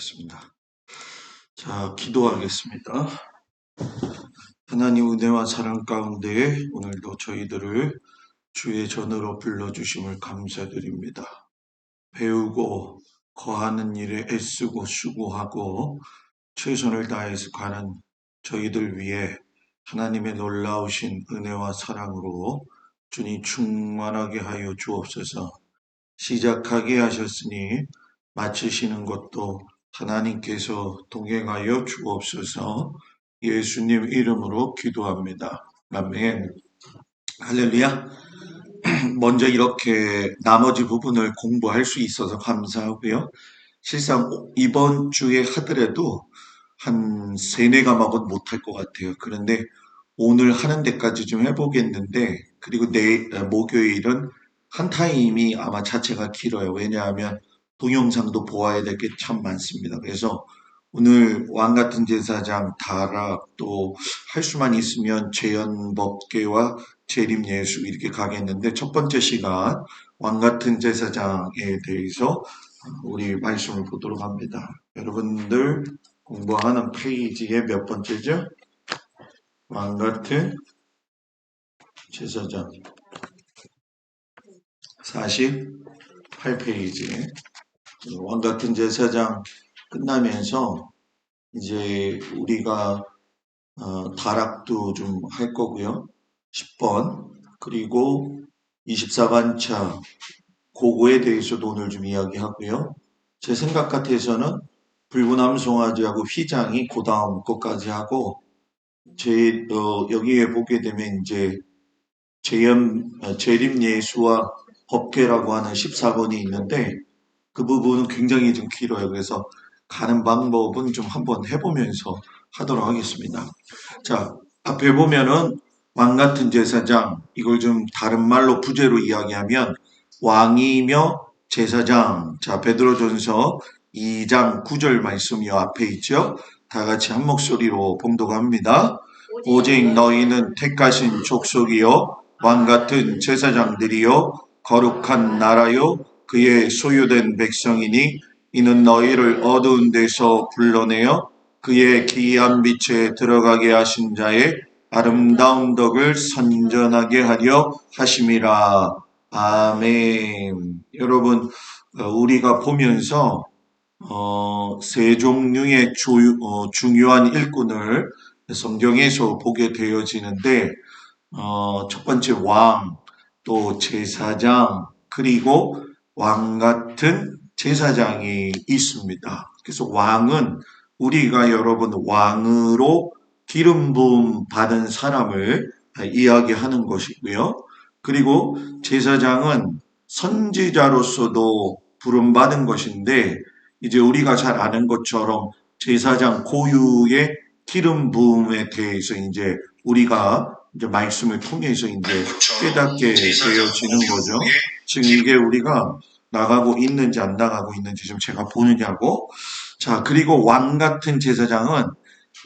하겠습니다. 자, 기도하겠습니다. 하나님 은혜와 사랑 가운데 오늘도 저희들을 주의 전으로 불러주심을 감사드립니다. 배우고 거하는 일에 애쓰고 수고하고 최선을 다해서 가는 저희들 위해 하나님의 놀라우신 은혜와 사랑으로 주님 충만하게 하여 주옵소서. 시작하게 하셨으니 마치시는 것도 하나님께서 동행하여 주옵소서. 예수님 이름으로 기도합니다. 아멘. 할렐루야. 먼저 이렇게 나머지 부분을 공부할 수 있어서 감사하고요. 실상 이번 주에 하더라도 한 세네 과목은 못할 것 같아요. 그런데 오늘 하는 데까지 좀 해보겠는데, 그리고 목요일은 한 타임이 아마 자체가 길어요. 왜냐하면 동영상도 보아야 될 게 참 많습니다. 그래서 오늘 왕 같은 제사장, 다락, 또 할 수만 있으면 재연법계와 재림예수 이렇게 가겠는데, 첫 번째 시간 왕 같은 제사장에 대해서 우리 말씀을 보도록 합니다. 여러분들 공부하는 페이지의 몇 번째죠? 왕 같은 제사장 48페이지. 왕 같은 제사장 끝나면서 이제 우리가 다락도 좀 할 거고요. 10번 그리고 24반차 그거에 대해서도 오늘 좀 이야기하고요. 제 생각 같아서는 불구남 송아지하고 휘장이 그 다음 것까지 하고 여기에 보게 되면 이제 재림예수와 법계라고 하는 14번이 있는데 그 부분은 굉장히 좀 길어요. 그래서 가는 방법은 좀 한번 해보면서 하도록 하겠습니다. 자, 앞에 보면은 왕 같은 제사장, 이걸 좀 다른 말로 부제로 이야기하면 왕이며 제사장. 자, 베드로전서 2장 9절 말씀이 앞에 있죠. 다 같이 한 목소리로 봉독합니다. 오직 너희는 택하신 족속이요 왕 같은 제사장들이요 거룩한 나라요 그의 소유된 백성이니 이는 너희를 어두운 데서 불러내어 그의 기이한 빛에 들어가게 하신 자의 아름다운 덕을 선전하게 하려 하심이라. 아멘. 여러분, 우리가 보면서 세 종류의 중요한 일꾼을 성경에서 보게 되어지는데 첫 번째 왕, 또 제사장, 그리고 왕 같은 제사장이 있습니다. 그래서 왕은 우리가 여러분 왕으로 기름 부음 받은 사람을 이야기하는 것이고요. 그리고 제사장은 선지자로서도 부름받은 것인데 이제 우리가 잘 아는 것처럼 제사장 고유의 기름 부음에 대해서 이제 우리가 이제 말씀을 통해서 이제 깨닫게 되어지는 거죠. 지금 이게 우리가 나가고 있는지 안 나가고 있는지 좀 제가 보느냐고. 자, 그리고 왕 같은 제사장은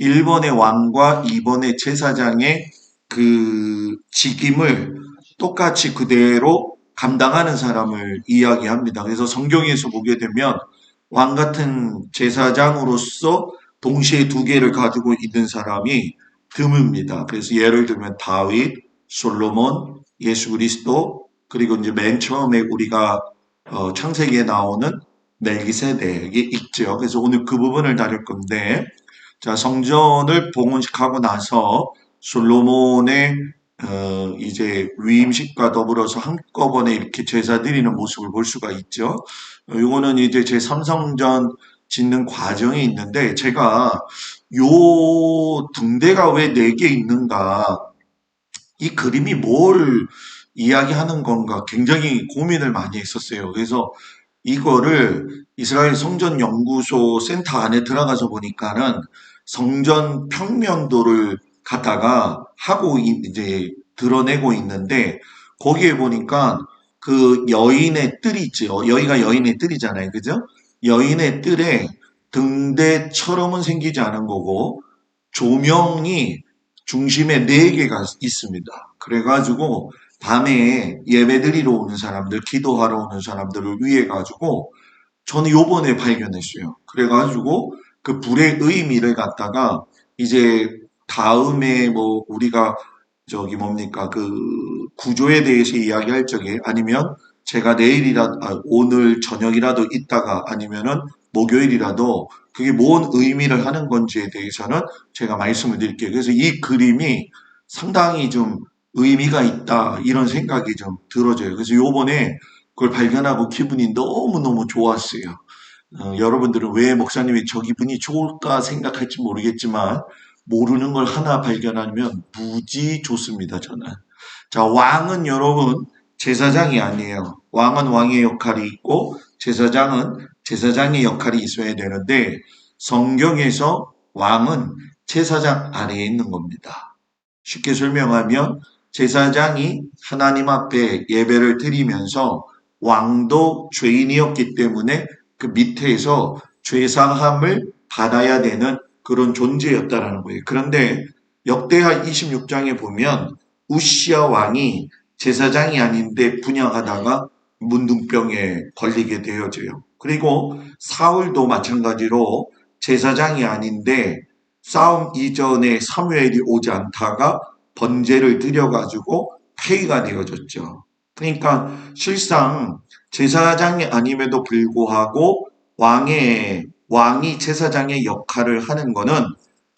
1번의 왕과 2번의 제사장의 그 직임을 똑같이 그대로 감당하는 사람을 이야기합니다. 그래서 성경에서 보게 되면 왕 같은 제사장으로서 동시에 두 개를 가지고 있는 사람이 드뭅니다. 그래서 예를 들면 다윗, 솔로몬, 예수 그리스도, 그리고 이제 맨 처음에 우리가 창세기에 나오는 멜기세덱이 있죠. 그래서 오늘 그 부분을 다룰 건데, 자, 성전을 봉헌식하고 나서 솔로몬의 이제 위임식과 더불어서 한꺼번에 이렇게 제사 드리는 모습을 볼 수가 있죠. 이거는 이제 제 삼성전 짓는 과정이 있는데 제가 요 등대가 왜 4개 있는가, 이 그림이 뭘 이야기하는 건가 굉장히 고민을 많이 했었어요. 그래서 이거를 이스라엘 성전 연구소 센터 안에 들어가서 보니까는 성전 평면도를 갖다가 하고 이제 드러내고 있는데 거기에 보니까 그 여인의 뜰이 있죠. 여기가 여인의 뜰이잖아요. 그죠? 여인의 뜰에 등대처럼은 생기지 않은 거고 조명이 중심에 4개가 있습니다. 그래가지고 밤에 예배드리러 오는 사람들, 기도하러 오는 사람들을 위해 가지고 저는 요번에 발견했어요. 그래가지고 그 불의 의미를 갖다가 이제 다음에 뭐 우리가 저기 뭡니까 그 구조에 대해서 이야기할 적에 아니면 제가 오늘 저녁이라도 있다가 아니면은 목요일이라도 그게 뭔 의미를 하는 건지에 대해서는 제가 말씀을 드릴게요. 그래서 이 그림이 상당히 좀 의미가 있다 이런 생각이 좀 들어져요. 그래서 요번에 그걸 발견하고 기분이 너무너무 좋았어요. 여러분들은 왜 목사님이 저 기분이 좋을까 생각할지 모르겠지만 모르는 걸 하나 발견하면 무지 좋습니다, 저는. 자, 왕은 여러분 제사장이 아니에요. 왕은 왕의 역할이 있고 제사장은 제사장의 역할이 있어야 되는데 성경에서 왕은 제사장 아래에 있는 겁니다. 쉽게 설명하면 제사장이 하나님 앞에 예배를 드리면서 왕도 죄인이었기 때문에 그 밑에서 죄사함을 받아야 되는 그런 존재였다라는 거예요. 그런데 역대하 26장에 보면 우시아 왕이 제사장이 아닌데 분양하다가 문둥병에 걸리게 되어져요. 그리고 사울도 마찬가지로 제사장이 아닌데 싸움 이전에 사무엘이 오지 않다가 번제를 드려가지고 폐위가 되어졌죠. 그러니까 실상 제사장이 아님에도 불구하고 왕이 제사장의 역할을 하는 거는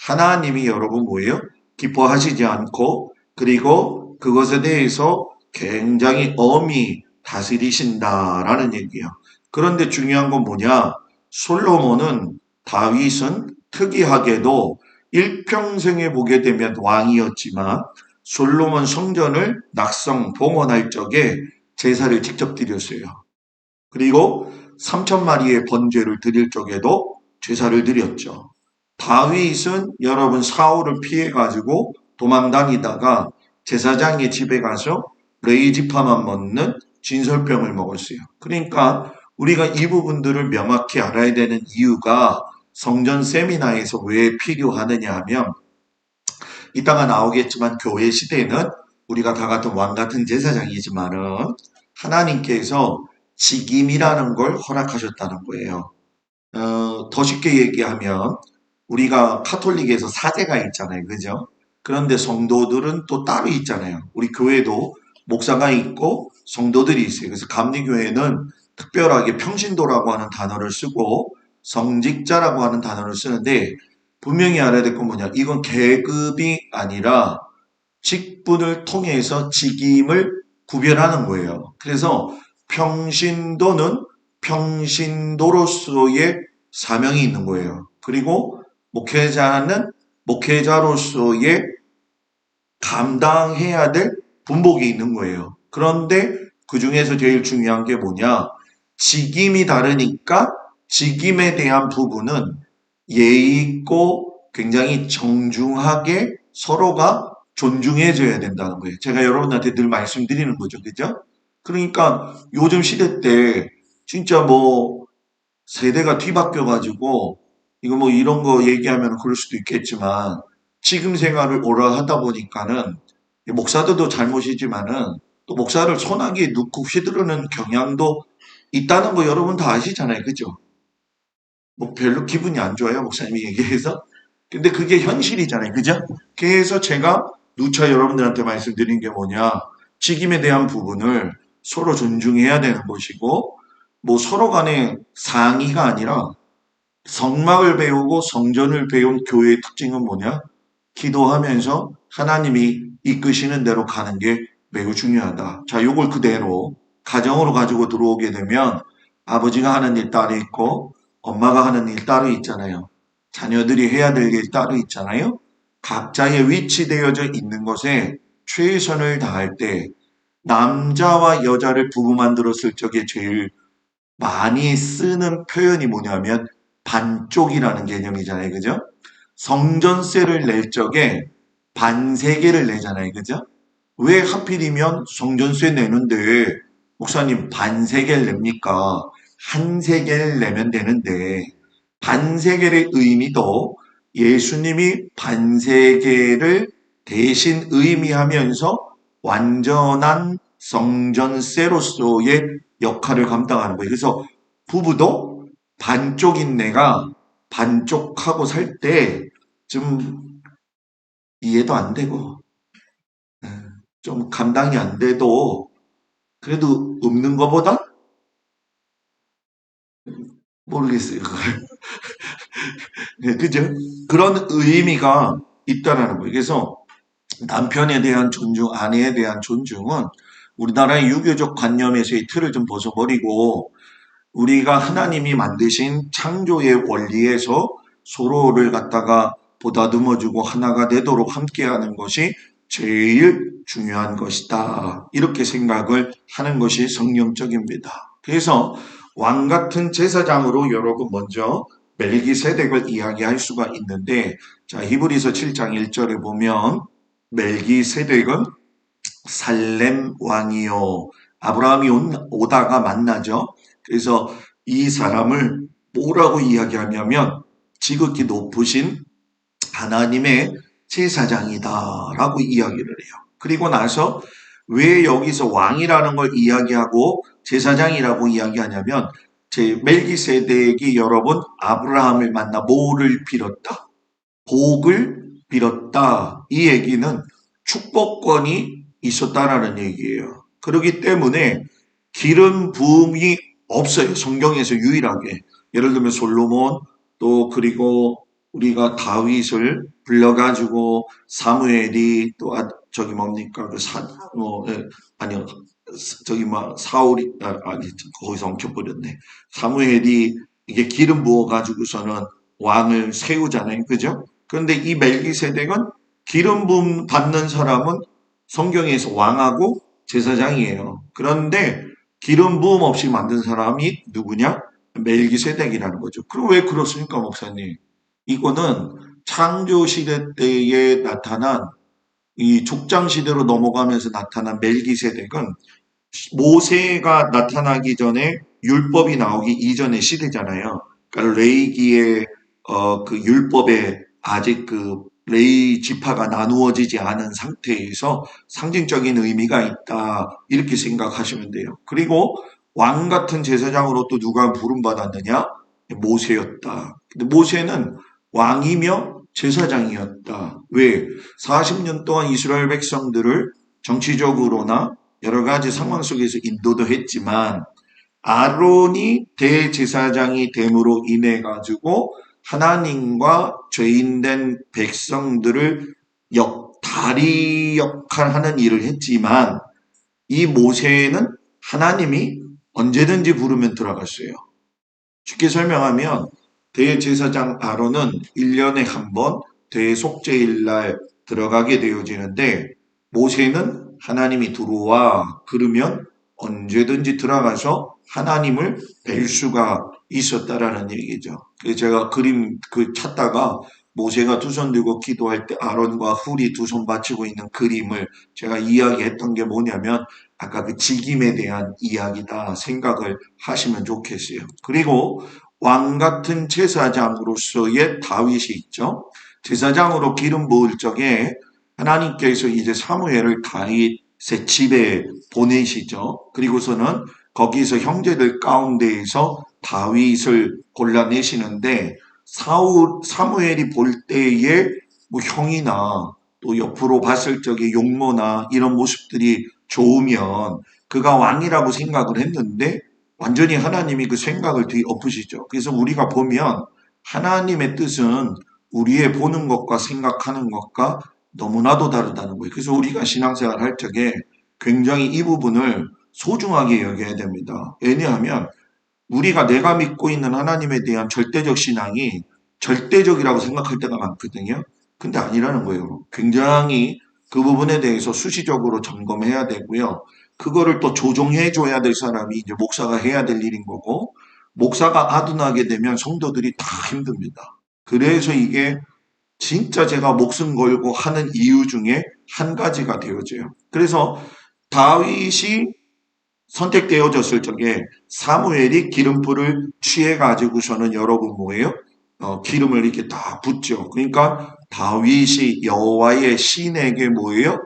하나님이 여러분 뭐예요? 기뻐하시지 않고 그리고 그것에 대해서 굉장히 엄히 다스리신다라는 얘기예요. 그런데 중요한 건 뭐냐? 다윗은 특이하게도 일평생에 보게 되면 왕이었지만 솔로몬 성전을 낙성 봉헌할 적에 제사를 직접 드렸어요. 그리고 3,000마리의 번제를 드릴 적에도 제사를 드렸죠. 다윗은 여러분 사울을 피해가지고 도망다니다가 제사장의 집에 가서 레이지파만 먹는 진설병을 먹었어요. 그러니까 우리가 이 부분들을 명확히 알아야 되는 이유가 성전 세미나에서 왜 필요하느냐 하면 이따가 나오겠지만 교회 시대에는 우리가 다 같은 왕 같은 제사장이지만은 하나님께서 직임이라는 걸 허락하셨다는 거예요. 더 쉽게 얘기하면 우리가 카톨릭에서 사제가 있잖아요. 그죠? 그런데 성도들은 또 따로 있잖아요. 우리 교회도 목사가 있고 성도들이 있어요. 그래서 감리교회는 특별하게 평신도라고 하는 단어를 쓰고 성직자라고 하는 단어를 쓰는데 분명히 알아야 될 건 뭐냐. 이건 계급이 아니라 직분을 통해서 직임을 구별하는 거예요. 그래서 평신도는 평신도로서의 사명이 있는 거예요. 그리고 목회자는 목회자로서의 감당해야 될 분복이 있는 거예요. 그런데 그 중에서 제일 중요한 게 뭐냐? 직임이 다르니까 직임에 대한 부분은 예의 있고 굉장히 정중하게 서로가 존중해줘야 된다는 거예요. 제가 여러분한테 늘 말씀드리는 거죠. 그죠? 그러니까 요즘 시대 때 진짜 뭐 세대가 뒤바뀌어가지고 이거 뭐 이런 거 얘기하면 그럴 수도 있겠지만 지금 생활을 오래 하다 보니까는 목사들도 잘못이지만은 또 목사를 소나기에 넣고 휘두르는 경향도 있다는 거 여러분 다 아시잖아요. 그죠? 뭐 별로 기분이 안 좋아요. 목사님이 얘기해서. 근데 그게 현실이잖아요. 그죠? 그래서 제가 누차 여러분들한테 말씀드린 게 뭐냐. 직임에 대한 부분을 서로 존중해야 되는 것이고 뭐 서로 간에 상의가 아니라 성막을 배우고 성전을 배운 교회의 특징은 뭐냐? 기도하면서 하나님이 이끄시는 대로 가는 게 매우 중요하다. 자, 요걸 그대로 가정으로 가지고 들어오게 되면 아버지가 하는 일 따로 있고 엄마가 하는 일 따로 있잖아요. 자녀들이 해야 될 일 따로 있잖아요. 각자의 위치되어져 있는 것에 최선을 다할 때 남자와 여자를 부부 만들었을 적에 제일 많이 쓰는 표현이 뭐냐면 반쪽이라는 개념이잖아요. 그죠? 성전세를 낼 적에 반세계를 내잖아요. 그죠? 왜 하필이면 성전세 내는데 목사님 반세계를 냅니까? 한 세계를 내면 되는데 반세계의 의미도 예수님이 반세계를 대신 의미하면서 완전한 성전세로서의 역할을 감당하는 거예요. 그래서 부부도 반쪽인 내가 반쪽하고 살 때 좀 이해도 안 되고 예, 좀 감당이 안 돼도 그래도 없는 것보다 모르겠어요. 그걸. 네, 그죠? 그런 의미가 있다라는 거예요. 그래서 남편에 대한 존중, 아내에 대한 존중은 우리나라의 유교적 관념에서의 틀을 좀 벗어버리고 우리가 하나님이 만드신 창조의 원리에서 서로를 갖다가 보다듬어주고 하나가 되도록 함께하는 것이 제일 중요한 것이다. 이렇게 생각을 하는 것이 성경적입니다. 그래서 왕 같은 제사장으로 여러분 먼저 멜기세덱을 이야기할 수가 있는데 자 히브리서 7장 1절에 보면 멜기세덱은 살렘 왕이요. 아브라함이 오다가 만나죠. 그래서 이 사람을 뭐라고 이야기하냐면 지극히 높으신 하나님의 제사장이다라고 이야기를 해요. 그리고 나서 왜 여기서 왕이라는 걸 이야기하고 제사장이라고 이야기하냐면 제 멜기세덱이 여러분 아브라함을 만나 뭐를 빌었다? 복을 빌었다. 이 얘기는 축복권이 있었다라는 얘기예요. 그렇기 때문에 기름 부음이 없어요. 성경에서 유일하게. 예를 들면 솔로몬 또 그리고 우리가 다윗을 불러가지고 사무엘이 또 저기 뭡니까 아니요 저기 막 사울이 아니 거기서 엉켜버렸네. 사무엘이 이게 기름 부어 가지고서는 왕을 세우잖아요. 그죠? 그런데 이 멜기세덱은 기름 부음 받는 사람은 성경에서 왕하고 제사장이에요. 그런데 기름 부음 없이 만든 사람이 누구냐? 멜기세덱이라는 거죠. 그럼 왜 그렇습니까, 목사님? 이거는 창조 시대 때에 나타난 이 족장 시대로 넘어가면서 나타난 멜기세덱은 모세가 나타나기 전에 율법이 나오기 이전의 시대잖아요. 그러니까 레이기의 그 율법에 아직 그 레이 지파가 나누어지지 않은 상태에서 상징적인 의미가 있다. 이렇게 생각하시면 돼요. 그리고 왕 같은 제사장으로 또 누가 부름받았느냐? 모세였다. 근데 모세는 왕이며 제사장이었다. 왜? 40년 동안 이스라엘 백성들을 정치적으로나 여러 가지 상황 속에서 인도도 했지만 아론이 대제사장이 됨으로 인해 가지고 하나님과 죄인된 백성들을 다리 역할하는 일을 했지만 이 모세는 하나님이 언제든지 부르면 들어갔어요. 쉽게 설명하면 대제사장 아론은 1년에 한 번 대속죄일 날 들어가게 되어지는데 모세는 하나님이 들어와 그러면 언제든지 들어가서 하나님을 뵐 수가 있었다라는 얘기죠. 그래서 제가 그림 찾다가 모세가 두 손 들고 기도할 때 아론과 훌이 두 손 받치고 있는 그림을 제가 이야기했던 게 뭐냐면 아까 그 직임에 대한 이야기다 생각을 하시면 좋겠어요. 그리고 왕 같은 제사장으로서의 다윗이 있죠. 제사장으로 기름 부을 적에 하나님께서 이제 사무엘을 다윗의 집에 보내시죠. 그리고서는 거기서 형제들 가운데에서 다윗을 골라내시는데 사무엘이 볼 때에 뭐 형이나 또 옆으로 봤을 적에 용모나 이런 모습들이 좋으면 그가 왕이라고 생각을 했는데 완전히 하나님이 그 생각을 뒤엎으시죠. 그래서 우리가 보면 하나님의 뜻은 우리의 보는 것과 생각하는 것과 너무나도 다르다는 거예요. 그래서 우리가 신앙생활 할 적에 굉장히 이 부분을 소중하게 여겨야 됩니다. 왜냐하면 우리가 내가 믿고 있는 하나님에 대한 절대적 신앙이 절대적이라고 생각할 때가 많거든요. 근데 아니라는 거예요. 굉장히 그 부분에 대해서 수시적으로 점검해야 되고요. 그거를 또 조정해 줘야 될 사람이 이제 목사가 해야 될 일인 거고, 목사가 아둔하게 되면 성도들이 다 힘듭니다. 그래서 이게 진짜 제가 목숨 걸고 하는 이유 중에 한 가지가 되어져요. 그래서 다윗이 선택되어졌을 적에 사무엘이 기름불을 취해 가지고서는 여러분 뭐예요? 기름을 이렇게 다 붓죠. 그러니까 다윗이 여호와의 신에게 뭐예요?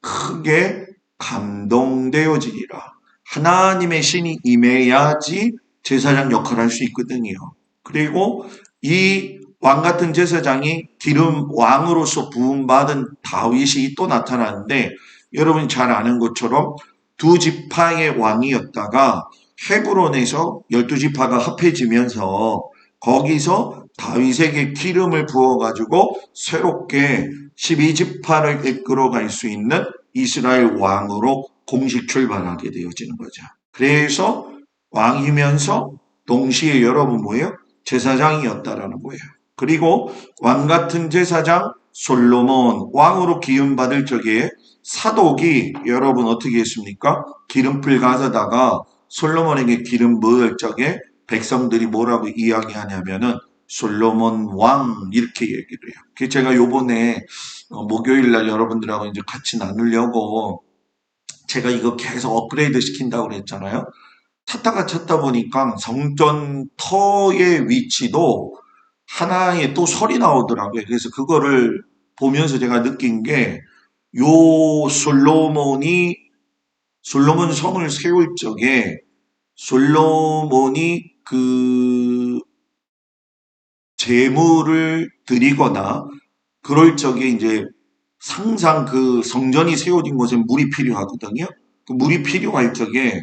크게 감동되어지니라. 하나님의 신이 임해야지 제사장 역할을 할 수 있거든요. 그리고 이 왕 같은 제사장이 기름 왕으로서 부음받은 다윗이 또 나타나는데 여러분이 잘 아는 것처럼 두 지파의 왕이었다가 헤브론에서 12지파가 합해지면서 거기서 다윗에게 기름을 부어가지고 새롭게 12지파를 이끌어갈 수 있는 이스라엘 왕으로 공식 출발하게 되어지는 거죠. 그래서 왕이면서 동시에 여러분 뭐예요? 제사장이었다라는 거예요. 그리고 왕 같은 제사장 솔로몬 왕으로 기름받을 적에 사독이 여러분 어떻게 했습니까? 기름풀 가져다가 솔로몬에게 기름 부을 적에 백성들이 뭐라고 이야기하냐면은 솔로몬 왕 이렇게 얘기를 해요. 그래서 제가 요번에 목요일 날 여러분들하고 이제 같이 나누려고 제가 이거 계속 업그레이드 시킨다고 그랬잖아요. 찾다 보니까 성전터의 위치도 하나의 또 설이 나오더라고요. 그래서 그거를 보면서 제가 느낀 게 요 솔로몬 성을 세울 적에 솔로몬이 그 제물을 드리거나 그럴 적에 이제 항상 그 성전이 세워진 곳에 물이 필요하거든요. 그 물이 필요할 적에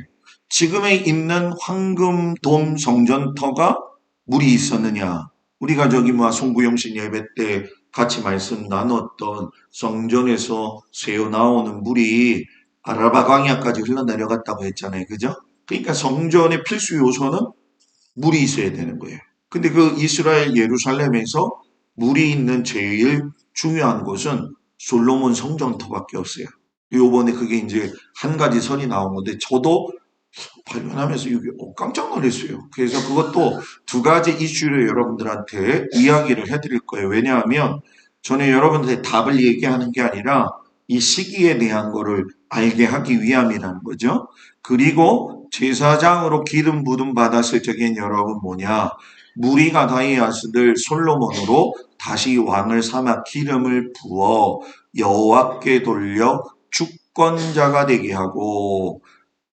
지금에 있는 황금돔 성전터가 물이 있었느냐? 우리가 저기 뭐 송구영신 예배 때 같이 말씀 나눴던 성전에서 새어 나오는 물이 아라바 광야까지 흘러내려갔다고 했잖아요. 그죠? 그러니까 성전의 필수 요소는 물이 있어야 되는 거예요. 근데 그 이스라엘 예루살렘에서 물이 있는 제일 중요한 곳은 솔로몬 성전터밖에 없어요. 요번에 그게 이제 한 가지 설이 나온 건데 저도 발견하면서 이게 깜짝 놀랐어요. 그래서 그것도 두 가지 이슈를 여러분들한테 이야기를 해드릴 거예요. 왜냐하면 저는 여러분들의 답을 얘기하는 게 아니라 이 시기에 대한 거를 알게 하기 위함이라는 거죠. 그리고 제사장으로 기름 부음 받았을 적엔 여러분 뭐냐? 무리가 다이아스들 솔로몬으로 다시 왕을 삼아 기름을 부어 여호와께 돌려 주권자가 되게 하고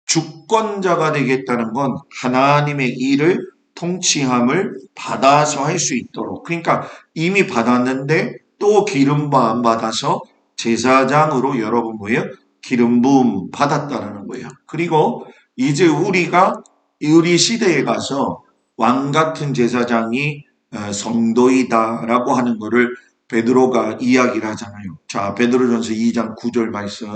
주권자가 되겠다는 건 하나님의 일을 통치함을 받아서 할 수 있도록 그러니까 이미 받았는데 또 기름 부음 받아서 제사장으로 여러분 뭐예요? 기름 부음 받았다는 거예요. 그리고 이제 우리가 우리 시대에 가서 왕 같은 제사장이 성도이다라고 하는 거를 베드로가 이야기를 하잖아요. 자, 베드로전서 2장 9절 말씀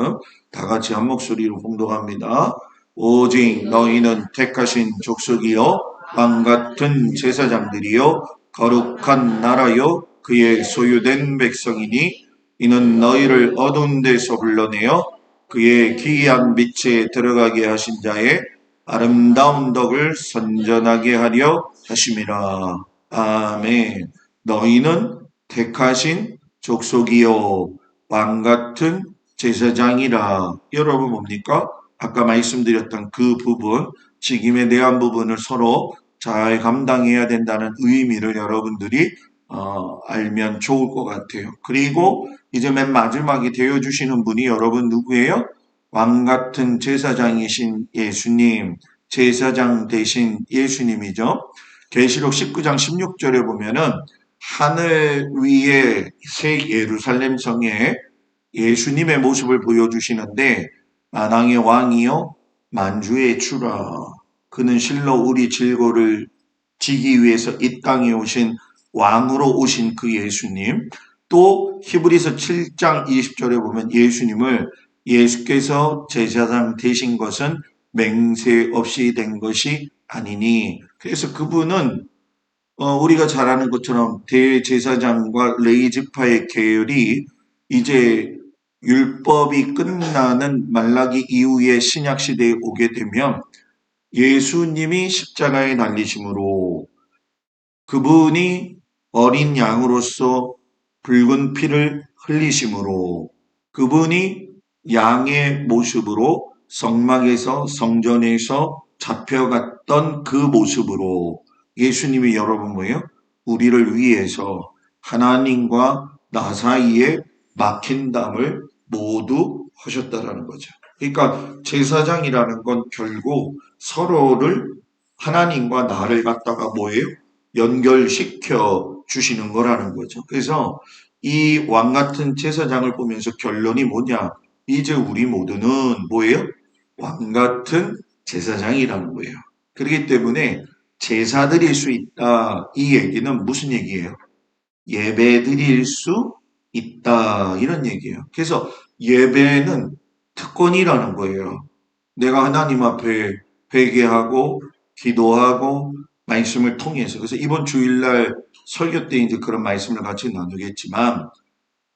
다 같이 한 목소리로 봉독합니다. 오직 너희는 택하신 족속이요 왕 같은 제사장들이요 거룩한 나라요 그의 소유된 백성이니 이는 너희를 어두운 데서 불러내어 그의 기이한 빛에 들어가게 하신 자의 아름다운 덕을 선전하게 하려 하심이라. 아멘. 너희는 택하신 족속이요 왕 같은 제사장이라. 여러분 뭡니까? 아까 말씀드렸던 그 부분, 직임에 대한 부분을 서로 잘 감당해야 된다는 의미를 여러분들이 알면 좋을 것 같아요. 그리고 이제 맨 마지막에 되어주시는 분이 여러분 누구예요? 왕 같은 제사장이신 예수님, 제사장 대신 예수님이죠. 계시록 19장 16절에 보면은 하늘 위에 새 예루살렘 성에 예수님의 모습을 보여주시는데 만왕의 왕이요 만주의 주라. 그는 실로 우리 질고를 지기 위해서 이 땅에 오신 왕으로 오신 그 예수님. 또 히브리서 7장 20절에 보면 예수께서 제사장 되신 것은 맹세 없이 된 것이 아니니. 그래서 그분은 우리가 잘 아는 것처럼 대제사장과 레위지파의 계열이 이제 율법이 끝나는 말라기 이후의 신약 시대에 오게 되면 예수님이 십자가에 달리심으로 그분이 어린 양으로서 붉은 피를 흘리심으로 그분이 양의 모습으로 성막에서 성전에서 잡혀갔던 그 모습으로 예수님이 여러분 뭐예요? 우리를 위해서 하나님과 나 사이에 막힌 담을 모두 하셨다라는 거죠. 그러니까 제사장이라는 건 결국 서로를 하나님과 나를 갖다가 뭐예요? 연결시켜 주시는 거라는 거죠. 그래서 이 왕 같은 제사장을 보면서 결론이 뭐냐? 이제 우리 모두는 뭐예요? 왕 같은 제사장이라는 거예요. 그렇기 때문에 제사 드릴 수 있다. 이 얘기는 무슨 얘기예요? 예배 드릴 수 있다. 이런 얘기예요. 그래서 예배는 특권이라는 거예요. 내가 하나님 앞에 회개하고 기도하고 말씀을 통해서 그래서 이번 주일날 설교 때 이제 그런 말씀을 같이 나누겠지만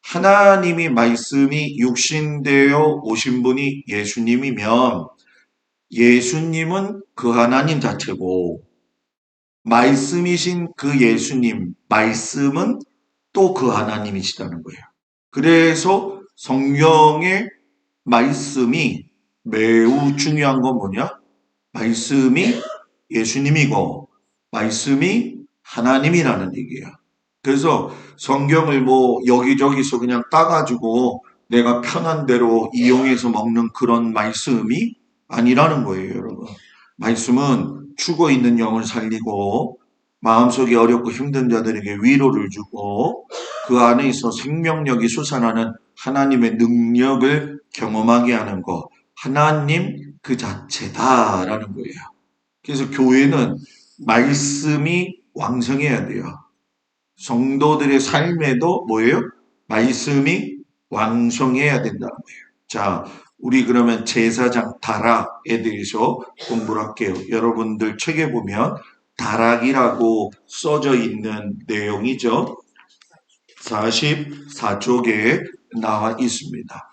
하나님이 말씀이 육신되어 오신 분이 예수님이면 예수님은 그 하나님 자체고 말씀이신 그 예수님 말씀은 또 그 하나님이시다는 거예요. 그래서 성경의 말씀이 매우 중요한 건 뭐냐? 말씀이 예수님이고 말씀이 하나님이라는 얘기예요. 그래서 성경을 뭐 여기저기서 그냥 따가지고 내가 편한 대로 이용해서 먹는 그런 말씀이 아니라는 거예요, 여러분. 말씀은 죽어 있는 영을 살리고 마음속에 어렵고 힘든 자들에게 위로를 주고 그 안에 있어 생명력이 솟아나는 하나님의 능력을 경험하게 하는 것. 하나님 그 자체다라는 거예요. 그래서 교회는 말씀이 왕성해야 돼요. 성도들의 삶에도 뭐예요? 말씀이 왕성해야 된다는 거예요. 자, 우리 그러면 제사장 다락에 대해서 공부를 할게요. 여러분들 책에 보면 다락이라고 써져 있는 내용이죠. 44쪽에 나와 있습니다.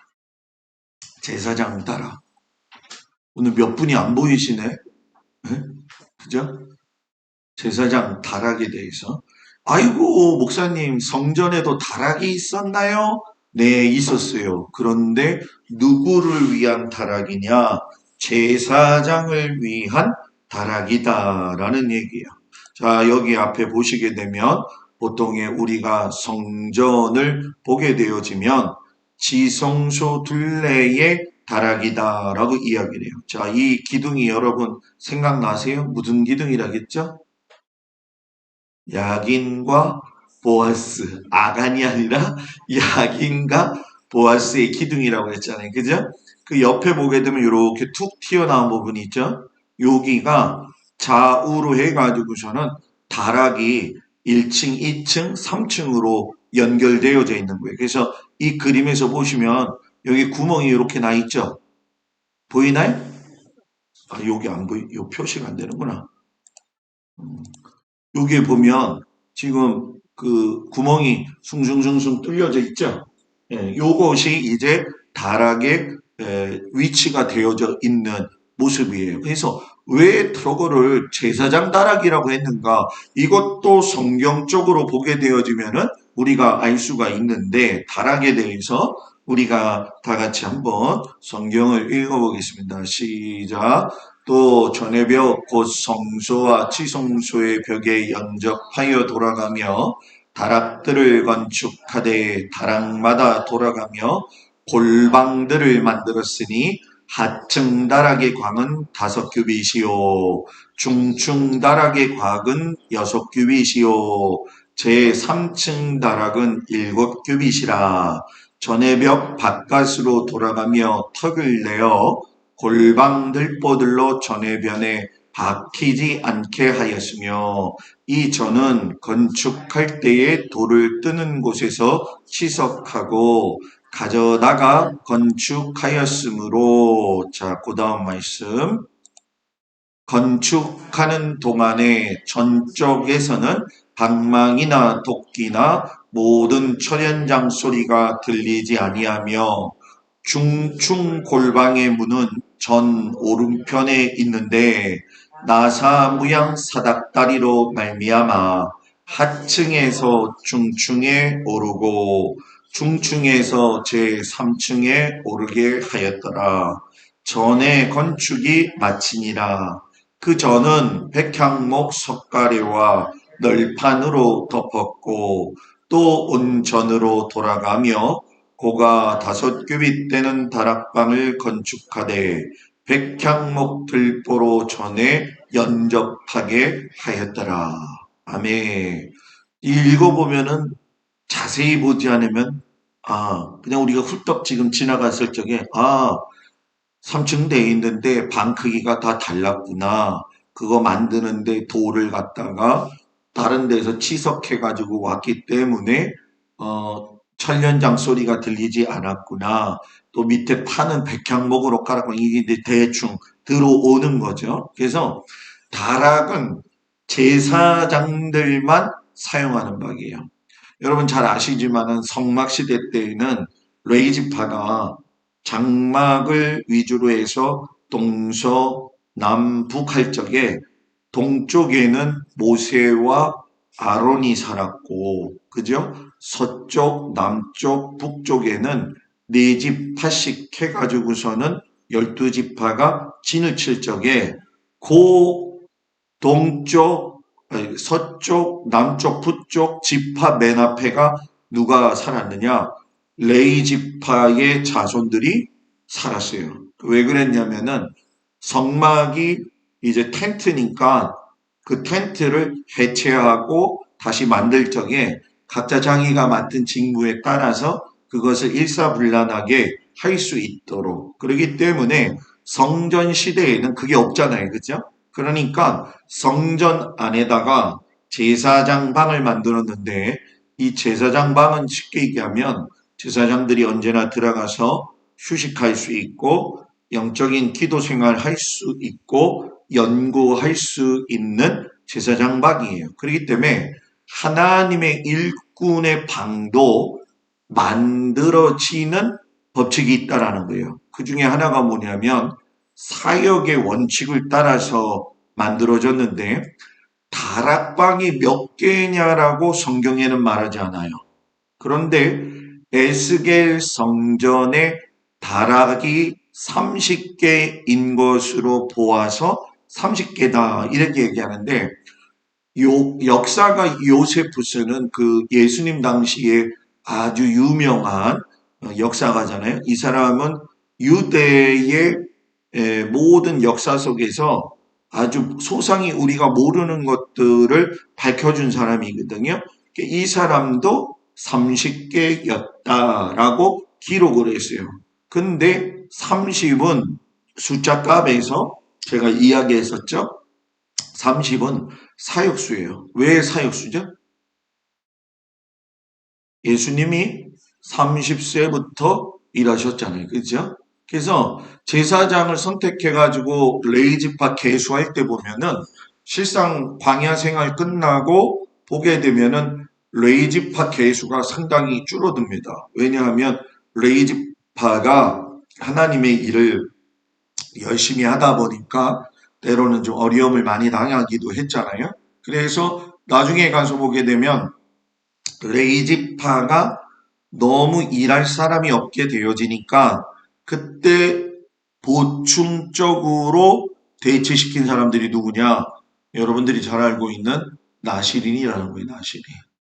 제사장 다락. 오늘 몇 분이 안 보이시네? 네? 그죠? 제사장 다락에 대해서. 아이고, 목사님, 성전에도 다락이 있었나요? 네, 있었어요. 그런데 누구를 위한 다락이냐? 제사장을 위한 다락이다라는 얘기예요. 자, 여기 앞에 보시게 되면 보통에 우리가 성전을 보게 되어지면 지성소 둘레의 다락이다라고 이야기를 해요. 자, 이 기둥이 여러분 생각나세요? 무슨 기둥이라겠죠? 야긴과 보아스, 아간이 아니라 야긴과 보아스의 기둥이라고 했잖아요. 그죠? 그 옆에 보게 되면 이렇게 툭 튀어나온 부분이 있죠? 여기가 좌우로 해가지고서는 다락이 1층, 2층, 3층으로 연결되어져 있는 거예요. 그래서 이 그림에서 보시면 여기 구멍이 이렇게 나 있죠? 보이나요? 아, 여기 안 보이, 요 표시가 안 되는구나. 여기에 보면 지금 그 구멍이 숭숭숭숭 뚫려져 있죠. 예, 요것이 이제 다락의 위치가 되어져 있는 모습이에요. 그래서 왜 저거를 제사장 다락이라고 했는가? 이것도 성경적으로 보게 되어지면은 우리가 알 수가 있는데 다락에 대해서 우리가 다 같이 한번 성경을 읽어보겠습니다. 시작. 또 전해벽 곧 성소와 치성소의 벽에 연접하여 돌아가며 다락들을 건축하되 다락마다 돌아가며 골방들을 만들었으니 하층 다락의 광은 5규빗이요 중층 다락의 광은 6규빗이요 제3층 다락은 7규빗이라 전해벽 바깥으로 돌아가며 턱을 내어 골방 들보들로 전해변에 박히지 않게 하였으며 이 전은 건축할 때에 돌을 뜨는 곳에서 치석하고 가져다가 건축하였으므로 자, 그 다음 말씀 건축하는 동안에 전적에서는 방망이나 도끼나 모든 철연장 소리가 들리지 아니하며 중충 골방의 문은 전 오른편에 있는데 나사 무양 사닥다리로 말미암아 하층에서 중층에 오르고 중층에서 제3층에 오르게 하였더라. 전에 건축이 마치니라. 그 전은 백향목 석가래와 널판으로 덮었고 또 온전으로 돌아가며 고가 5규빗 되는 다락방을 건축하되 백향목 들보로 전에 연접하게 하였더라. 아멘. 읽어보면은 자세히 보지 않으면, 그냥 우리가 훌떡 지금 지나갔을 적에, 3층 돼 있는데 방 크기가 다 달랐구나. 그거 만드는데 돌을 갖다가 다른 데서 치석해가지고 왔기 때문에 천련장 소리가 들리지 않았구나. 또 밑에 파는 백향목으로 깔았고 이게 이제 대충 들어오는 거죠. 그래서 다락은 제사장들만 사용하는 박이에요. 여러분 잘 아시지만은 성막시대 때에는 레이지파가 장막을 위주로 해서 동서남북 할 적에 동쪽에는 모세와 아론이 살았고, 그죠? 서쪽, 남쪽, 북쪽에는 네 지파씩 해가지고서는 12지파가 진을 칠 적에 그 동쪽, 서쪽, 남쪽, 북쪽 지파 맨 앞에가 누가 살았느냐? 레이 지파의 자손들이 살았어요. 왜 그랬냐면은 성막이 이제 텐트니까 그 텐트를 해체하고 다시 만들 적에 각자 자기가 맡은 직무에 따라서 그것을 일사불란하게 할 수 있도록. 그렇기 때문에 성전 시대에는 그게 없잖아요. 그죠? 그러니까 성전 안에다가 제사장 방을 만들었는데 이 제사장 방은 쉽게 얘기하면 제사장들이 언제나 들어가서 휴식할 수 있고 영적인 기도 생활 할 수 있고 연구할 수 있는 제사장 방이에요. 그렇기 때문에 하나님의 일꾼의 방도 만들어지는 법칙이 있다라는 거예요. 그 중에 하나가 뭐냐면 사역의 원칙을 따라서 만들어졌는데 다락방이 몇 개냐라고 성경에는 말하지 않아요. 그런데 에스겔 성전의 다락이 30개인 것으로 보아서 30개다 이렇게 얘기하는데 역사가 요세푸스는 그 예수님 당시에 아주 유명한 역사가잖아요. 이 사람은 유대의 모든 역사 속에서 아주 소상히 우리가 모르는 것들을 밝혀준 사람이거든요. 이 사람도 30개였다라고 기록을 했어요. 근데 30은 숫자 값에서 제가 이야기했었죠. 30은 사역수예요. 왜 사역수죠? 예수님이 30세부터 일하셨잖아요. 그죠? 그래서 제사장을 선택해가지고 레이지파 계수할 때 보면은 실상 광야 생활 끝나고 보게 되면은 레이지파 계수가 상당히 줄어듭니다. 왜냐하면 레이지파가 하나님의 일을 열심히 하다 보니까 때로는 좀 어려움을 많이 당하기도 했잖아요. 그래서 나중에 가서 보게 되면 레이지파가 너무 일할 사람이 없게 되어지니까 그때 보충적으로 대체시킨 사람들이 누구냐? 여러분들이 잘 알고 있는 나시린이라는 거예요, 나시린.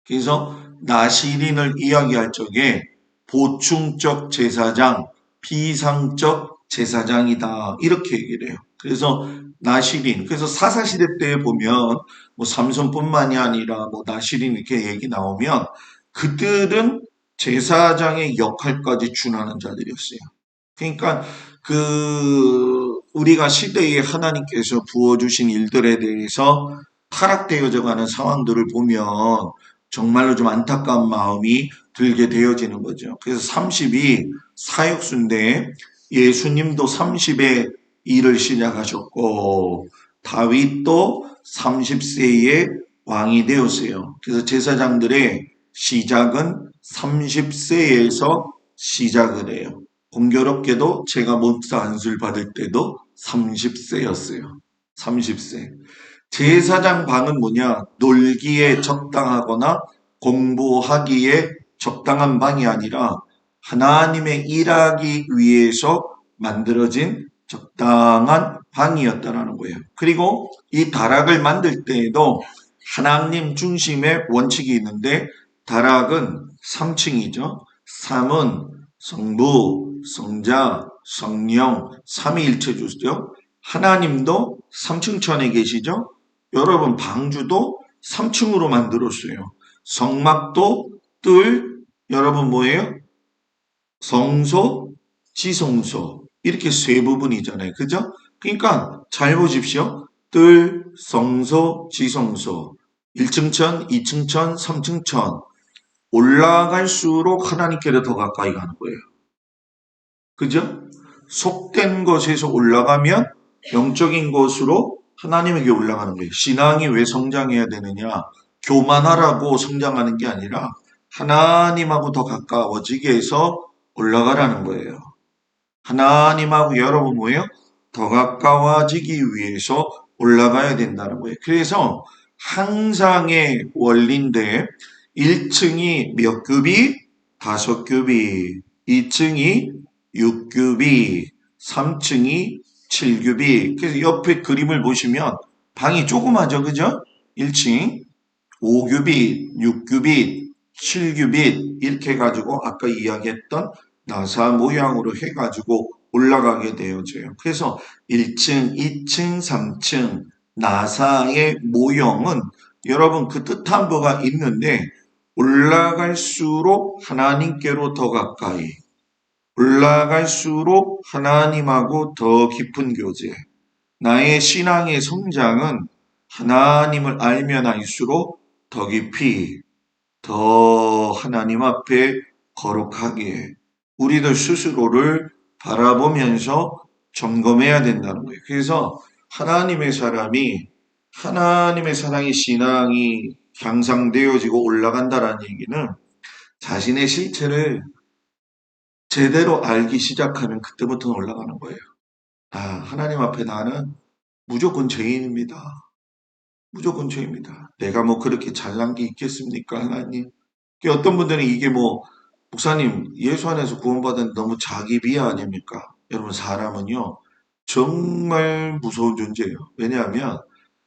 그래서 나시린을 이야기할 적에 보충적 제사장, 비상적 제사장이다. 이렇게 얘기를 해요. 그래서 나시린, 그래서 사사시대 때 보면 뭐 삼손뿐만이 아니라 뭐 나시린 이렇게 얘기 나오면 그들은 제사장의 역할까지 준하는 자들이었어요. 그러니까 우리가 시대에 하나님께서 부어주신 일들에 대해서 타락되어져 가는 상황들을 보면 정말로 좀 안타까운 마음이 들게 되어지는 거죠. 그래서 30이 사역수인데 예수님도 30에 일을 시작하셨고 다윗도 30세에 왕이 되었어요. 그래서 제사장들의 시작은 30세에서 시작을 해요. 공교롭게도 제가 목사 안수를 받을 때도 30세였어요. 30세. 제사장 방은 뭐냐? 놀기에 적당하거나 공부하기에 적당한 방이 아니라 하나님의 일하기 위해서 만들어진 적당한 방이었다라는 거예요. 그리고 이 다락을 만들 때에도 하나님 중심의 원칙이 있는데 다락은 3층이죠. 3은 성부, 성자, 성령, 삼위일체주죠. 하나님도 3층 천에 계시죠. 여러분 방주도 3층으로 만들었어요. 성막도 뜰, 여러분 뭐예요? 성소, 지성소. 이렇게 세 부분이잖아요. 그죠? 그러니까 잘 보십시오. 뜰, 성소, 지성소. 1층 천, 2층 천, 3층 천. 올라갈수록 하나님께로 더 가까이 가는 거예요. 그죠? 속된 것에서 올라가면 영적인 것으로 하나님에게 올라가는 거예요. 신앙이 왜 성장해야 되느냐? 교만하라고 성장하는 게 아니라 하나님하고 더 가까워지게 해서 올라가라는 거예요. 하나님하고 여러분 뭐예요? 더 가까워지기 위해서 올라가야 된다는 거예요. 그래서 항상의 원리인데 1층이 몇 급이? 5급이, 2층이 6급이, 3층이 7급이. 그래서 옆에 그림을 보시면 방이 조그마죠, 그죠? 1층 5규빗, 6규빗, 7규빗 이렇게 해가지고 아까 이야기했던 나사 모양으로 해가지고 올라가게 되어져요. 그래서 1층, 2층, 3층 나사의 모형은 여러분 그 뜻한 바가 있는데 올라갈수록 하나님께로 더 가까이, 올라갈수록 하나님하고 더 깊은 교제. 나의 신앙의 성장은 하나님을 알면 알수록 더 깊이, 더 하나님 앞에 거룩하게 우리들 스스로를 바라보면서 점검해야 된다는 거예요. 그래서 하나님의 사랑의 신앙이 향상되어지고 올라간다라는 얘기는 자신의 실체를 제대로 알기 시작하면 그때부터는 올라가는 거예요. 아, 하나님 앞에 나는 무조건 죄인입니다. 무조건 죄입니다. 내가 뭐 그렇게 잘난 게 있겠습니까, 하나님? 어떤 분들은 이게 뭐, 목사님, 예수 안에서 구원받은 너무 자기 비하 아닙니까? 여러분, 사람은요, 정말 무서운 존재예요. 왜냐하면,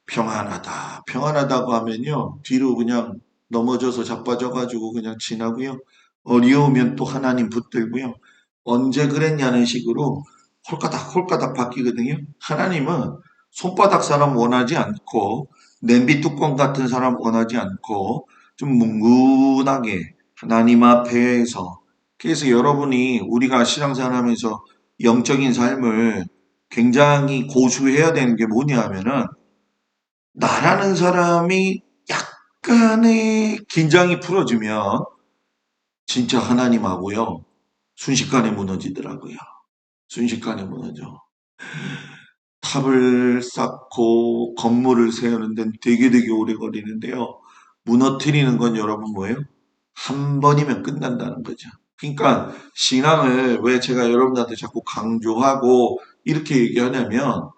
평안하다. 평안하다고 하면요, 뒤로 그냥 넘어져서 자빠져가지고 그냥 지나고요. 어려우면 또 하나님 붙들고요. 언제 그랬냐는 식으로 홀까닥 바뀌거든요. 하나님은 손바닥 사람 원하지 않고, 냄비 뚜껑 같은 사람 원하지 않고, 좀 뭉근하게 하나님 앞에서 그래서 여러분이 우리가 신앙생활하면서 영적인 삶을 굉장히 고수해야 되는 게 뭐냐 하면은 나라는 사람이 약간의 긴장이 풀어지면 진짜 하나님하고요 순식간에 무너지더라고요. 순식간에 무너져. 탑을 쌓고 건물을 세우는 데는 되게 오래 걸리는데요. 무너뜨리는 건 여러분 뭐예요? 한 번이면 끝난다는 거죠. 그러니까 신앙을 왜 제가 여러분들한테 자꾸 강조하고 이렇게 얘기하냐면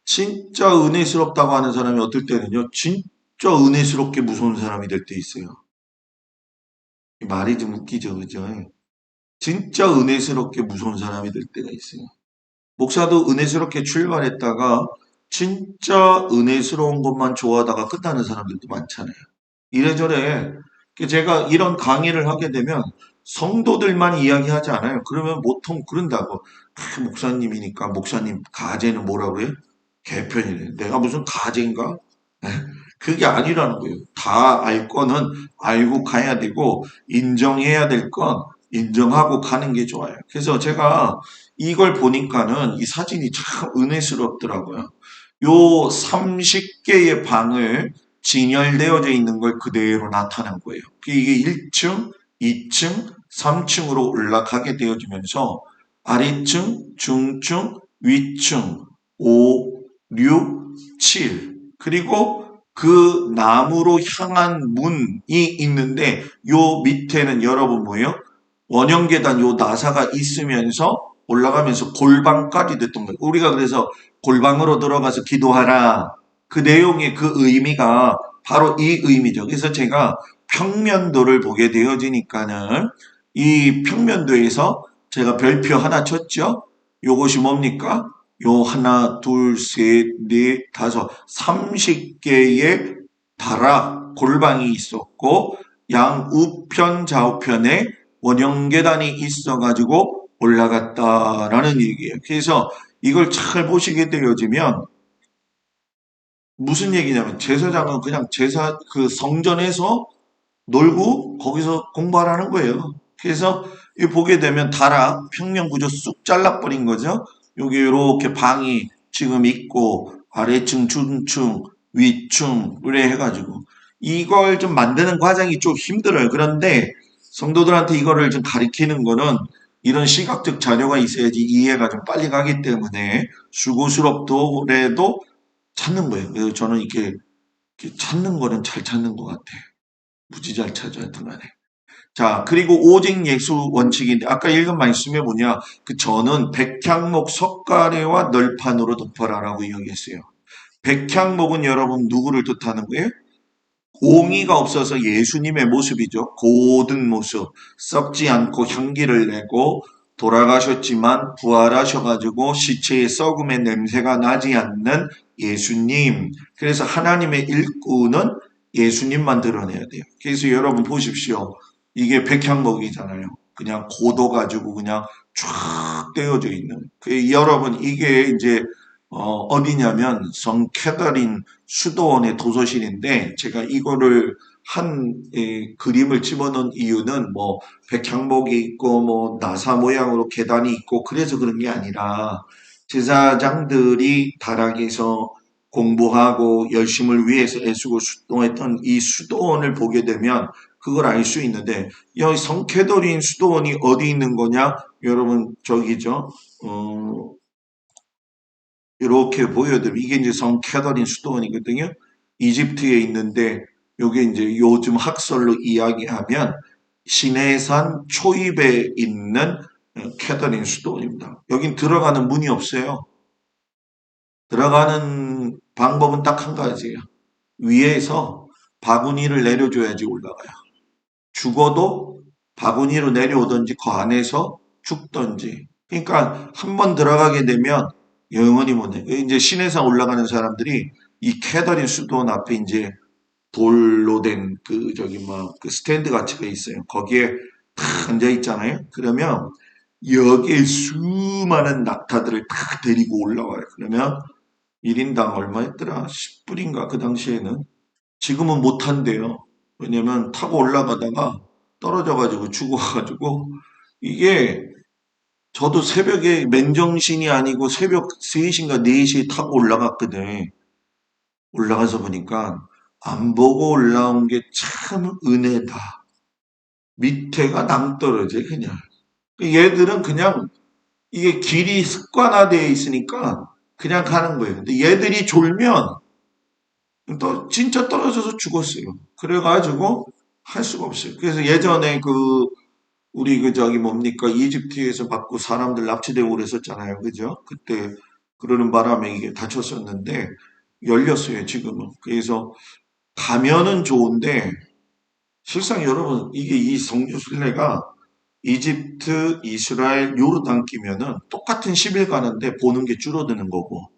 진짜 은혜스럽다고 하는 사람이 어떨 때는요. 진짜 은혜스럽게 무서운 사람이 될 때 있어요. 말이 좀 웃기죠. 그죠? 진짜 은혜스럽게 무서운 사람이 될 때가 있어요. 목사도 은혜스럽게 출발했다가 진짜 은혜스러운 것만 좋아하다가 끝나는 사람들도 많잖아요. 이래저래 제가 이런 강의를 하게 되면 성도들만 이야기하지 않아요. 그러면 보통 그런다고 목사님이니까 목사님 가제는 뭐라고 해요? 개편이래. 내가 무슨 가제인가? 그게 아니라는 거예요. 다 알 거는 알고 가야 되고 인정해야 될 건 인정하고 가는 게 좋아요. 그래서 제가 이걸 보니까는 이 사진이 참 은혜스럽더라고요. 요 30개의 방을 진열되어져 있는 걸 그대로 나타낸 거예요. 이게 1층, 2층, 3층으로 올라가게 되어지면서 아래층, 중층, 위층, 5, 6, 7 그리고 그 나무로 향한 문이 있는데 요 밑에는 여러분 뭐예요? 원형 계단 요 나사가 있으면서 올라가면서 골방까지 됐던 거예요. 우리가 그래서 골방으로 들어가서 기도하라. 그 내용의 그 의미가 바로 이 의미죠. 그래서 제가 평면도를 보게 되어지니까는 이 평면도에서 제가 별표 하나 쳤죠. 요것이 뭡니까? 요 하나, 둘, 셋, 넷, 다섯, 30개의 다락 골방이 있었고 양 우편 좌우편에 원형 계단이 있어가지고 올라갔다라는 얘기예요. 그래서 이걸 잘 보시게 되어지면 무슨 얘기냐면 제사장은 그냥 제사 그 성전에서 놀고 거기서 공부하라는 거예요. 그래서 이 보게 되면 다락 평면 구조 쑥 잘라버린 거죠. 여기 이렇게 방이 지금 있고 아래층, 중층, 위층 이래 해가지고 이걸 좀 만드는 과정이 좀 힘들어요. 그런데 성도들한테 이거를 좀 가리키는 거는 이런 시각적 자료가 있어야지 이해가 좀 빨리 가기 때문에 수고스럽더라도 찾는 거예요. 그래서 저는 이렇게 찾는 거는 잘 찾는 것 같아요. 무지 잘 찾아야 든 간에. 자, 그리고 오직 예수 원칙인데, 아까 읽은 말씀에 뭐냐, 그 저는 백향목 석가래와 널판으로 덮어라라고 이야기했어요. 백향목은 여러분 누구를 뜻하는 거예요? 공의가 없어서 예수님의 모습이죠. 고든 모습, 썩지 않고 향기를 내고 돌아가셨지만 부활하셔가지고 시체의 썩음의 냄새가 나지 않는 예수님. 그래서 하나님의 일꾼은 예수님만 드러내야 돼요. 그래서 여러분 보십시오. 이게 백향목이잖아요. 그냥 고도 가지고 그냥 쫙 떼어져 있는. 여러분 이게 이제 어디냐면 성 캐더린 수도원의 도서실인데 제가 이거를 한 그림을 집어넣은 이유는 뭐 백향목이 있고 뭐 나사 모양으로 계단이 있고 그래서 그런 게 아니라 제사장들이 다락에서 공부하고 열심을 위해서 애쓰고 수동했던 이 수도원을 보게 되면 그걸 알 수 있는데 여기 성캐더린 수도원이 어디 있는 거냐? 여러분 저기죠. 이렇게 보여드리면 이게 이제 성 캐더린 수도원이거든요. 이집트에 있는데 요게 이제 요즘 학설로 이야기하면 시내산 초입에 있는 캐더린 수도원입니다. 여긴 들어가는 문이 없어요. 들어가는 방법은 딱 한 가지예요. 위에서 바구니를 내려줘야지 올라가요. 죽어도 바구니로 내려오든지 그 안에서 죽든지. 그러니까 한 번 들어가게 되면 영원히 못 내. 이제 시내산 올라가는 사람들이 이 캐더린 수도원 앞에 이제 돌로 된 그 저기 뭐 그 스탠드 같이가 있어요. 거기에 탁 앉아 있잖아요. 그러면 여기에 수많은 낙타들을 탁 데리고 올라와요. 그러면 1인당 얼마였더라? 10불인가 그 당시에는. 지금은 못 한대요. 왜냐면 타고 올라가다가 떨어져가지고 죽어가지고 이게 저도 새벽에 맨정신이 아니고 새벽 3시인가 4시에 타고 올라갔거든. 올라가서 보니까 안 보고 올라온 게 참 은혜다. 밑에가 낭떠러져 그냥. 얘들은 그냥 이게 길이 습관화되어 있으니까 그냥 가는 거예요. 근데 얘들이 졸면 또 진짜 떨어져서 죽었어요. 그래가지고 할 수가 없어요. 그래서 예전에 그 우리 그 저기 뭡니까 이집트에서 받고 사람들 납치되고 그랬었잖아요. 그죠? 그때 그러는 바람에 이게 다쳤었는데 열렸어요. 지금은. 그래서 가면은 좋은데 실상 여러분 이게 이 성교 순례가 이집트, 이스라엘, 요르단 끼면은 똑같은 10일 가는데 보는 게 줄어드는 거고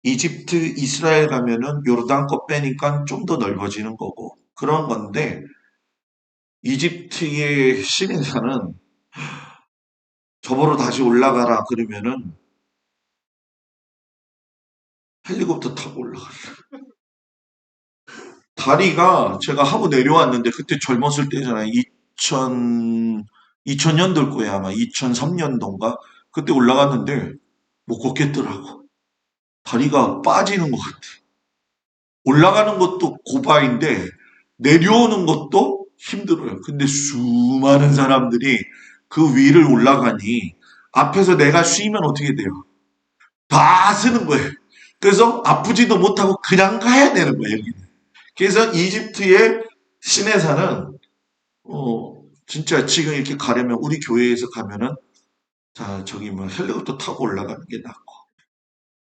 이집트, 이스라엘 가면은 요르단 거 빼니까 좀 더 넓어지는 거고 그런 건데 이집트의 신인사는 저보러 다시 올라가라 그러면은 헬리콥터 타고 올라가요. 다리가 제가 하고 내려왔는데 그때 젊었을 때잖아요. 2000년도일 거예요 아마 2003년도인가 그때 올라갔는데 못 걷겠더라고. 다리가 빠지는 것 같아. 올라가는 것도 고바인데 내려오는 것도 힘들어요. 근데 수많은 사람들이 그 위를 올라가니 앞에서 내가 쉬면 어떻게 돼요? 다 쓰는 거예요. 그래서 아프지도 못하고 그냥 가야 되는 거예요. 여기는. 그래서 이집트의 시내산은 진짜 지금 이렇게 가려면 우리 교회에서 가면은 자 저기 뭐 헬리콥터 타고 올라가는 게 낫고.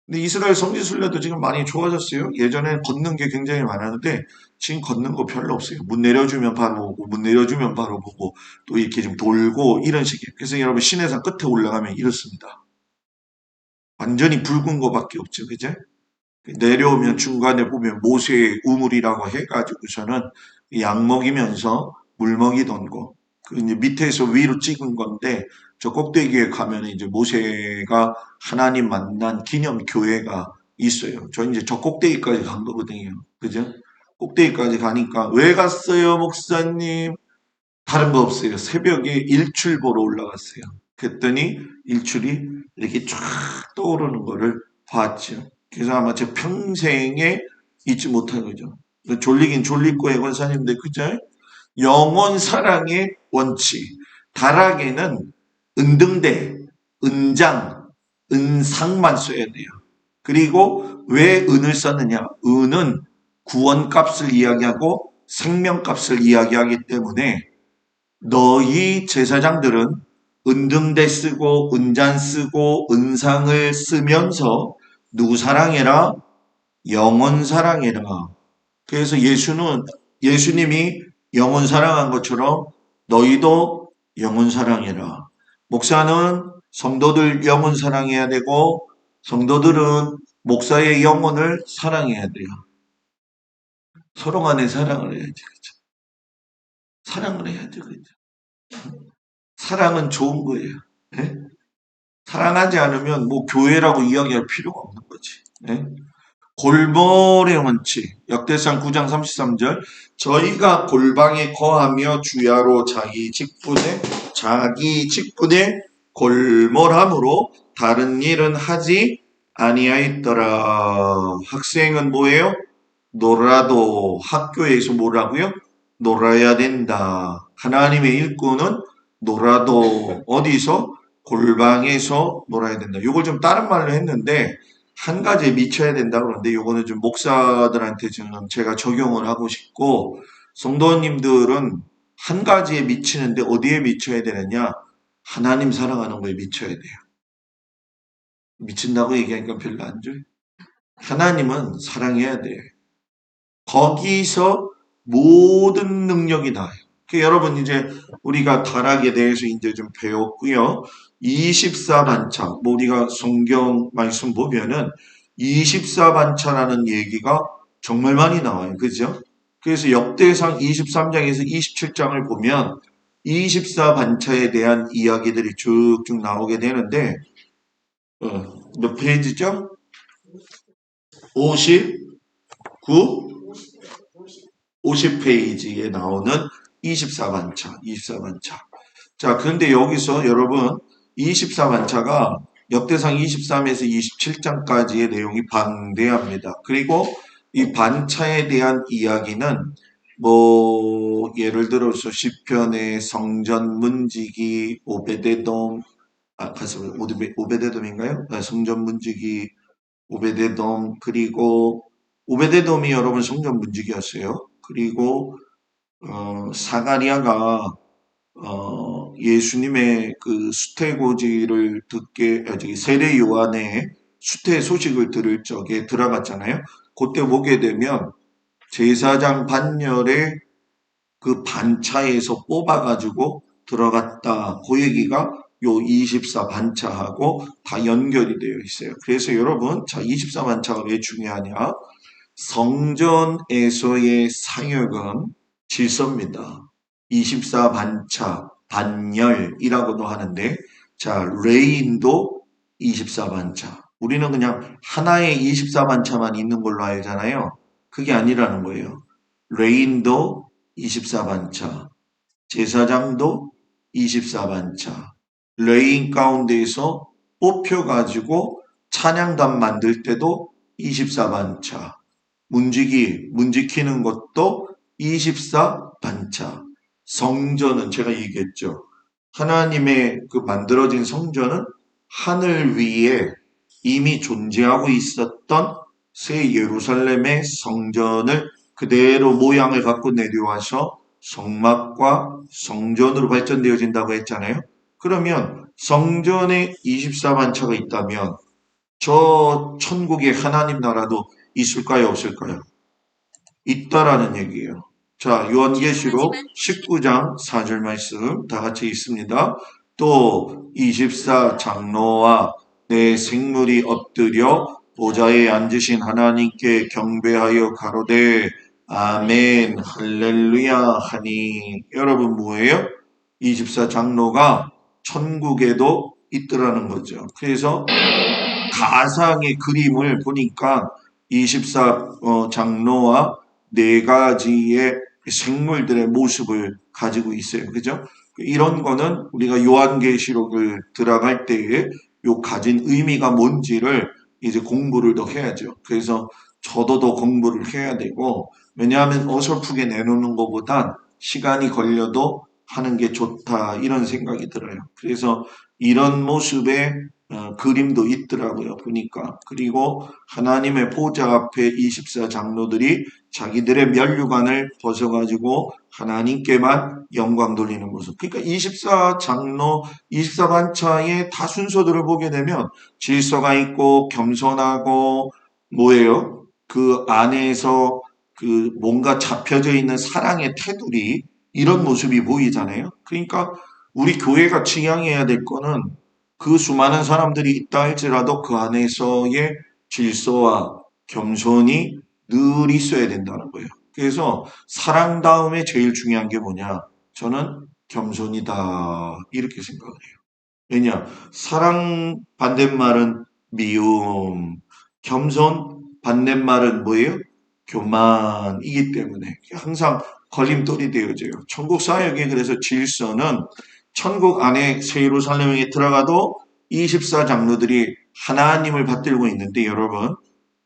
근데 이스라엘 성지순례도 지금 많이 좋아졌어요. 예전엔 걷는 게 굉장히 많았는데 지금 걷는 거 별로 없어요. 문 내려주면 바로 오고 문 내려주면 바로 보고 또 이렇게 좀 돌고 이런 식이에요. 그래서 여러분 시내산 끝에 올라가면 이렇습니다. 완전히 붉은 거밖에 없죠. 그죠? 내려오면 중간에 보면 모세의 우물이라고 해가지고서는 약 먹이면서 물 먹이던 거. 그 이제 밑에서 위로 찍은 건데 저 꼭대기에 가면 이제 모세가 하나님 만난 기념 교회가 있어요. 저 이제 저 꼭대기까지 간 거거든요. 그죠? 꼭대기까지 가니까 왜 갔어요, 목사님? 다른 거 없어요. 새벽에 일출 보러 올라갔어요. 그랬더니 일출이 이렇게 쫙 떠오르는 거를 봤죠. 그래서 아마 제 평생에 잊지 못할 거죠. 졸리긴 졸릴 거예요, 권사님들. 그죠? 영원 사랑의 원칙. 다락에는 은등대, 은장, 은상만 써야 돼요. 그리고 왜 은을 썼느냐? 은은 구원값을 이야기하고 생명값을 이야기하기 때문에 너희 제사장들은 은등대 쓰고 은잔 쓰고 은상을 쓰면서 누구 사랑해라? 영원 사랑해라. 그래서 예수님이 영원 사랑한 것처럼 너희도 영원 사랑해라. 목사는 성도들 영원 사랑해야 되고 성도들은 목사의 영혼을 사랑해야 돼요. 서로 간에 사랑을 해야지. 그죠? 사랑을 해야죠. 그죠? 사랑은 좋은 거예요. 예? 사랑하지 않으면 뭐 교회라고 이야기할 필요가 없는 거지. 예? 골몰의 원칙. 역대상 9장 33절. 저희가 골방에 거하며 주야로 자기 직분에 골몰함으로 다른 일은 하지 아니하였더라. 학생은 뭐예요? 놀아도 학교에서 뭐라고요? 놀아야 된다. 하나님의 일꾼은 놀아도 어디서? 골방에서 놀아야 된다. 이걸 좀 다른 말로 했는데 한 가지에 미쳐야 된다 그러는데 이거는 좀 목사들한테 좀 제가 적용을 하고 싶고 성도님들은 한 가지에 미치는데 어디에 미쳐야 되느냐? 하나님 사랑하는 거에 미쳐야 돼요. 미친다고 얘기하니까 별로 안 좋아요. 하나님은 사랑해야 돼요. 거기서 모든 능력이 나와요. 여러분 이제 우리가 타락에 대해서 이제 좀 배웠고요. 24반차, 뭐 우리가 성경 말씀 보면은 24반차라는 얘기가 정말 많이 나와요. 그죠? 그래서 역대상 23장에서 27장을 보면 24반차에 대한 이야기들이 쭉쭉 나오게 되는데 몇 페이지죠? 59, 50페이지에 나오는 24반차, 24반차. 자, 그런데 여기서 여러분 24반차가 역대상 23에서 27장까지의 내용이 방대합니다. 그리고 이 반차에 대한 이야기는 뭐 예를 들어서 시편의 성전 문지기 오베데돔 오베데돔인가요? 성전 문지기 오베데돔 그리고 오베데돔이 여러분 성전 문지기였어요. 그리고 사가리아가 예수님의 그 수태고지를 저기 세례 요한의 수태 소식을 들을 적에 들어갔잖아요. 그때 보게 되면 제사장 반열에 그 반차에서 뽑아가지고 들어갔다. 그 얘기가 요 24반차하고 다 연결이 되어 있어요. 그래서 여러분, 자, 24반차가 왜 중요하냐? 성전에서의 사역은 질서입니다. 24반차, 반열이라고도 하는데, 자, 레인도 24반차. 우리는 그냥 하나의 24반차만 있는 걸로 알잖아요. 그게 아니라는 거예요. 레인도 24반차, 제사장도 24반차, 레인 가운데에서 뽑혀가지고 찬양단 만들 때도 24반차, 문지키는 것도 24반차, 성전은 제가 얘기했죠. 하나님의 그 만들어진 성전은 하늘 위에 이미 존재하고 있었던 새 예루살렘의 성전을 그대로 모양을 갖고 내려와서 성막과 성전으로 발전되어진다고 했잖아요. 그러면 성전에 24반차가 있다면 저 천국의 하나님 나라도 있을까요? 없을까요? 있다라는 얘기예요. 자, 요한계시록 19장 4절 말씀 다 같이 있습니다. 또 24장로와 내 생물이 엎드려 보좌에 앉으신 하나님께 경배하여 가로되 아멘 할렐루야 하니. 여러분 뭐예요? 24장로가 천국에도 있더라는 거죠. 그래서 가상의 그림을 보니까 24 장로와 네 가지의 생물들의 모습을 가지고 있어요. 그죠? 이런 거는 우리가 요한계시록을 들어갈 때에 요 가진 의미가 뭔지를 이제 공부를 더 해야죠. 그래서 저도 더 공부를 해야 되고, 왜냐하면 어설프게 내놓는 것보단 시간이 걸려도 하는 게 좋다, 이런 생각이 들어요. 그래서 이런 모습의 그림도 있더라고요. 보니까. 그리고 하나님의 보좌 앞에 24 장로들이 자기들의 면류관을 벗어가지고 하나님께만 영광 돌리는 모습. 그러니까 24 장로, 24반차의 다 순서들을 보게 되면 질서가 있고 겸손하고 뭐예요? 그 안에서 그 뭔가 잡혀져 있는 사랑의 테두리, 이런 모습이 보이잖아요. 그러니까 우리 교회가 지향해야 될 거는 그 수많은 사람들이 있다 할지라도 그 안에서의 질서와 겸손이 늘 있어야 된다는 거예요. 그래서 사랑 다음에 제일 중요한 게 뭐냐? 저는 겸손이다, 이렇게 생각을 해요. 왜냐? 사랑 반대말은 미움, 겸손 반대말은 뭐예요? 교만이기 때문에 항상 걸림돌이 되어져요. 천국 사역의 그래서 질서는 천국 안에 새 예루살렘에 들어가도 24 장로들이 하나님을 받들고 있는데, 여러분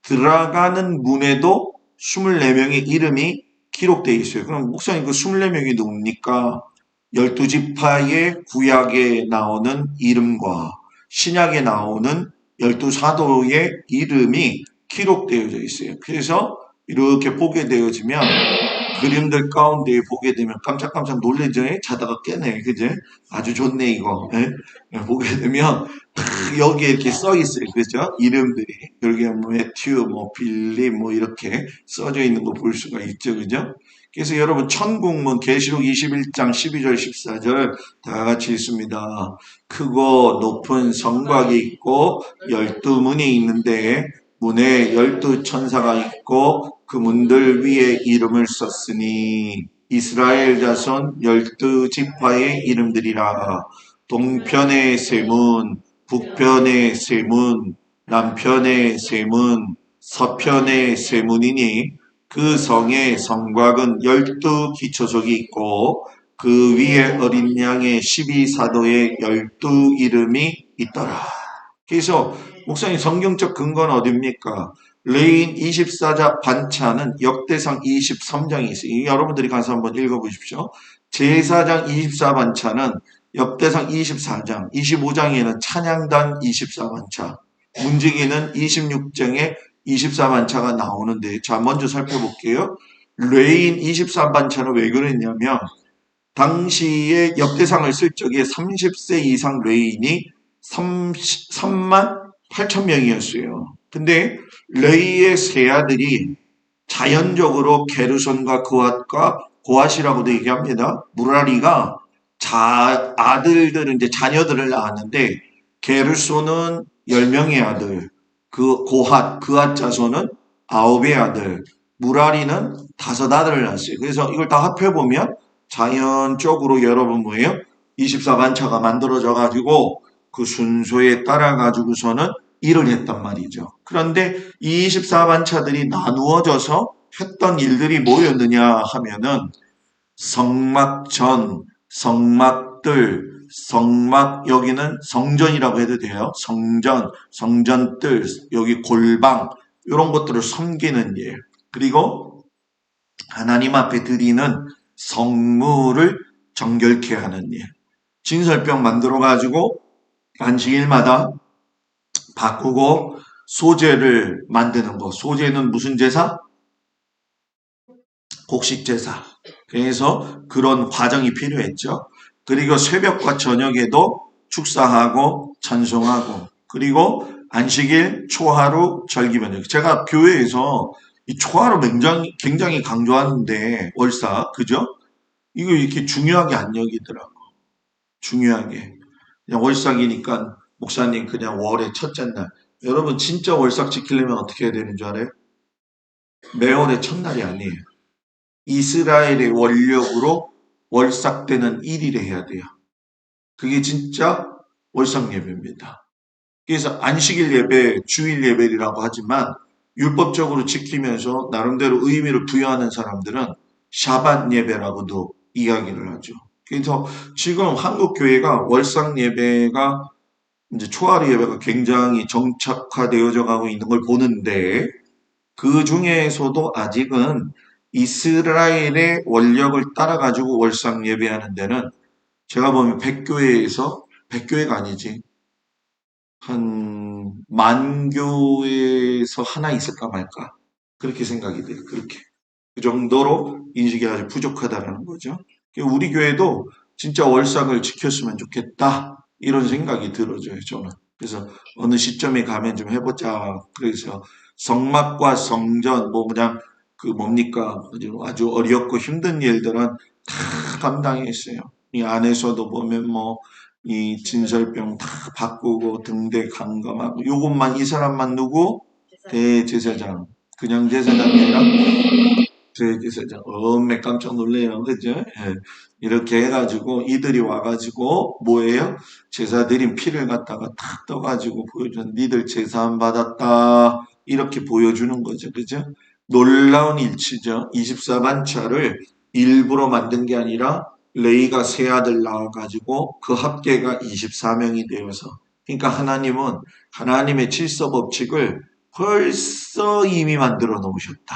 들어가는 문에도 24명의 이름이 기록되어 있어요. 그럼 목사님, 그 24명이 누굽니까? 12지파의 구약에 나오는 이름과 신약에 나오는 12사도의 이름이 기록되어져 있어요. 그래서 이렇게 보게 되어지면 그림들 가운데 보게 되면 깜짝깜짝 놀래죠. 자다가 깨네. 그제? 아주 좋네, 이거. 예? 보게 되면 여기에 이렇게 써 있어요. 그죠? 이름들이. 여기 뭐 매튜, 뭐 빌립, 뭐 이렇게 써져 있는 거 볼 수가 있죠. 그죠? 그래서 여러분 천국문 계시록 21장 12절 14절 다 같이 읽습니다. 크고 높은 성곽이 있고 12문이 있는데 문에 12천사가 있고 그 문들 위에 이름을 썼으니 이스라엘 자손 12지파의 이름들이라. 동편의 세 문, 북편의 세 문, 남편의 세 문, 서편의 세 문이니 그 성의 성곽은 12기초석이 있고 그 위에 어린 양의 12사도의 12 이름이 있더라. 그래서 목사님, 성경적 근거는 어디입니까? 레인 24자 반차는 역대상 23장이 있어요. 여러분들이 가서 한번 읽어보십시오. 제사장 24반차는 역대상 24장, 25장에는 찬양단 24반차, 문지기는 26장에 24반차가 나오는데, 자, 먼저 살펴볼게요. 레인 23반차는 왜 그랬냐면 당시에 역대상을 쓸 적에 30세 이상 레인이 3만 8천 명이었어요. 근데 레이의 세 아들이 자연적으로 게르손과 그앗과 고앗이라고도 얘기합니다. 무라리가 아들들은 이제 자녀들을 낳았는데, 게르손은 10명의 아들, 그 고앗, 그앗 자손은 9의 아들, 무라리는 5 아들을 낳았어요. 그래서 이걸 다 합해보면 자연적으로 여러분 뭐예요? 24반차가 만들어져 가지고 그 순서에 따라 가지고서는 일을 했단 말이죠. 그런데 이 24반차들이 나누어져서 했던 일들이 뭐였느냐 하면은 성막전, 성막들, 성막, 여기는 성전이라고 해도 돼요. 성전, 성전들, 여기 골방, 이런 것들을 섬기는 일. 그리고 하나님 앞에 드리는 성물을 정결케 하는 일. 진설병 만들어가지고 안식일마다 바꾸고 소제를 만드는 거. 소제는 무슨 제사? 곡식제사. 그래서 그런 과정이 필요했죠. 그리고 새벽과 저녁에도 축사하고 찬송하고, 그리고 안식일, 초하루, 절기변적. 제가 교회에서 이 초하루 굉장히 강조하는데, 월사, 그죠? 이거 이렇게 중요하게 안 여기더라고. 중요하게. 그냥 월삭이니까 목사님 그냥 월의 첫째 날. 여러분 진짜 월삭 지키려면 어떻게 해야 되는 줄 알아요? 매월의 첫날이 아니에요. 이스라엘의 원력으로 월삭되는 1일에 해야 돼요. 그게 진짜 월삭 예배입니다. 그래서 안식일 예배, 주일 예배라고 하지만 율법적으로 지키면서 나름대로 의미를 부여하는 사람들은 샤bat 예배라고도 이야기를 하죠. 그래서 지금 한국 교회가 월상 예배가 이제 초하루 예배가 굉장히 정착화되어져 가고 있는 걸 보는데 그 중에서도 아직은 이스라엘의 원력을 따라 가지고 월상 예배하는 데는 제가 보면 100교회에서 100교회가 아니지 한 만교에서 하나 있을까 말까 그렇게 생각이 돼요. 그렇게 그 정도로 인식이 아주 부족하다라는 거죠. 우리 교회도 진짜 월삭을 지켰으면 좋겠다 이런 생각이 들어져요. 저는 그래서 어느 시점에 가면 좀 해보자. 그래서 성막과 성전 뭐 그냥 그 뭡니까 아주 어렵고 힘든 일들은 다 감당했어요. 이 안에서도 보면 뭐 이 진설병 다 바꾸고 등대 감감하고 요것만 이 사람만 누구? 대제사장. 그냥 제사장이 아니라 대제사장. 엄매 깜짝 놀래요. 그죠? 예. 이렇게 해가지고 이들이 와가지고 뭐예요? 제사 드린 피를 갖다가 탁 떠가지고 보여주는 니들 제사함 받았다. 이렇게 보여주는 거죠. 그죠? 놀라운 일치죠. 24반차를 일부러 만든 게 아니라 레이가 세 아들 낳아가지고 그 합계가 24명이 되어서 그러니까 하나님은 하나님의 질서 법칙을 벌써 이미 만들어 놓으셨다.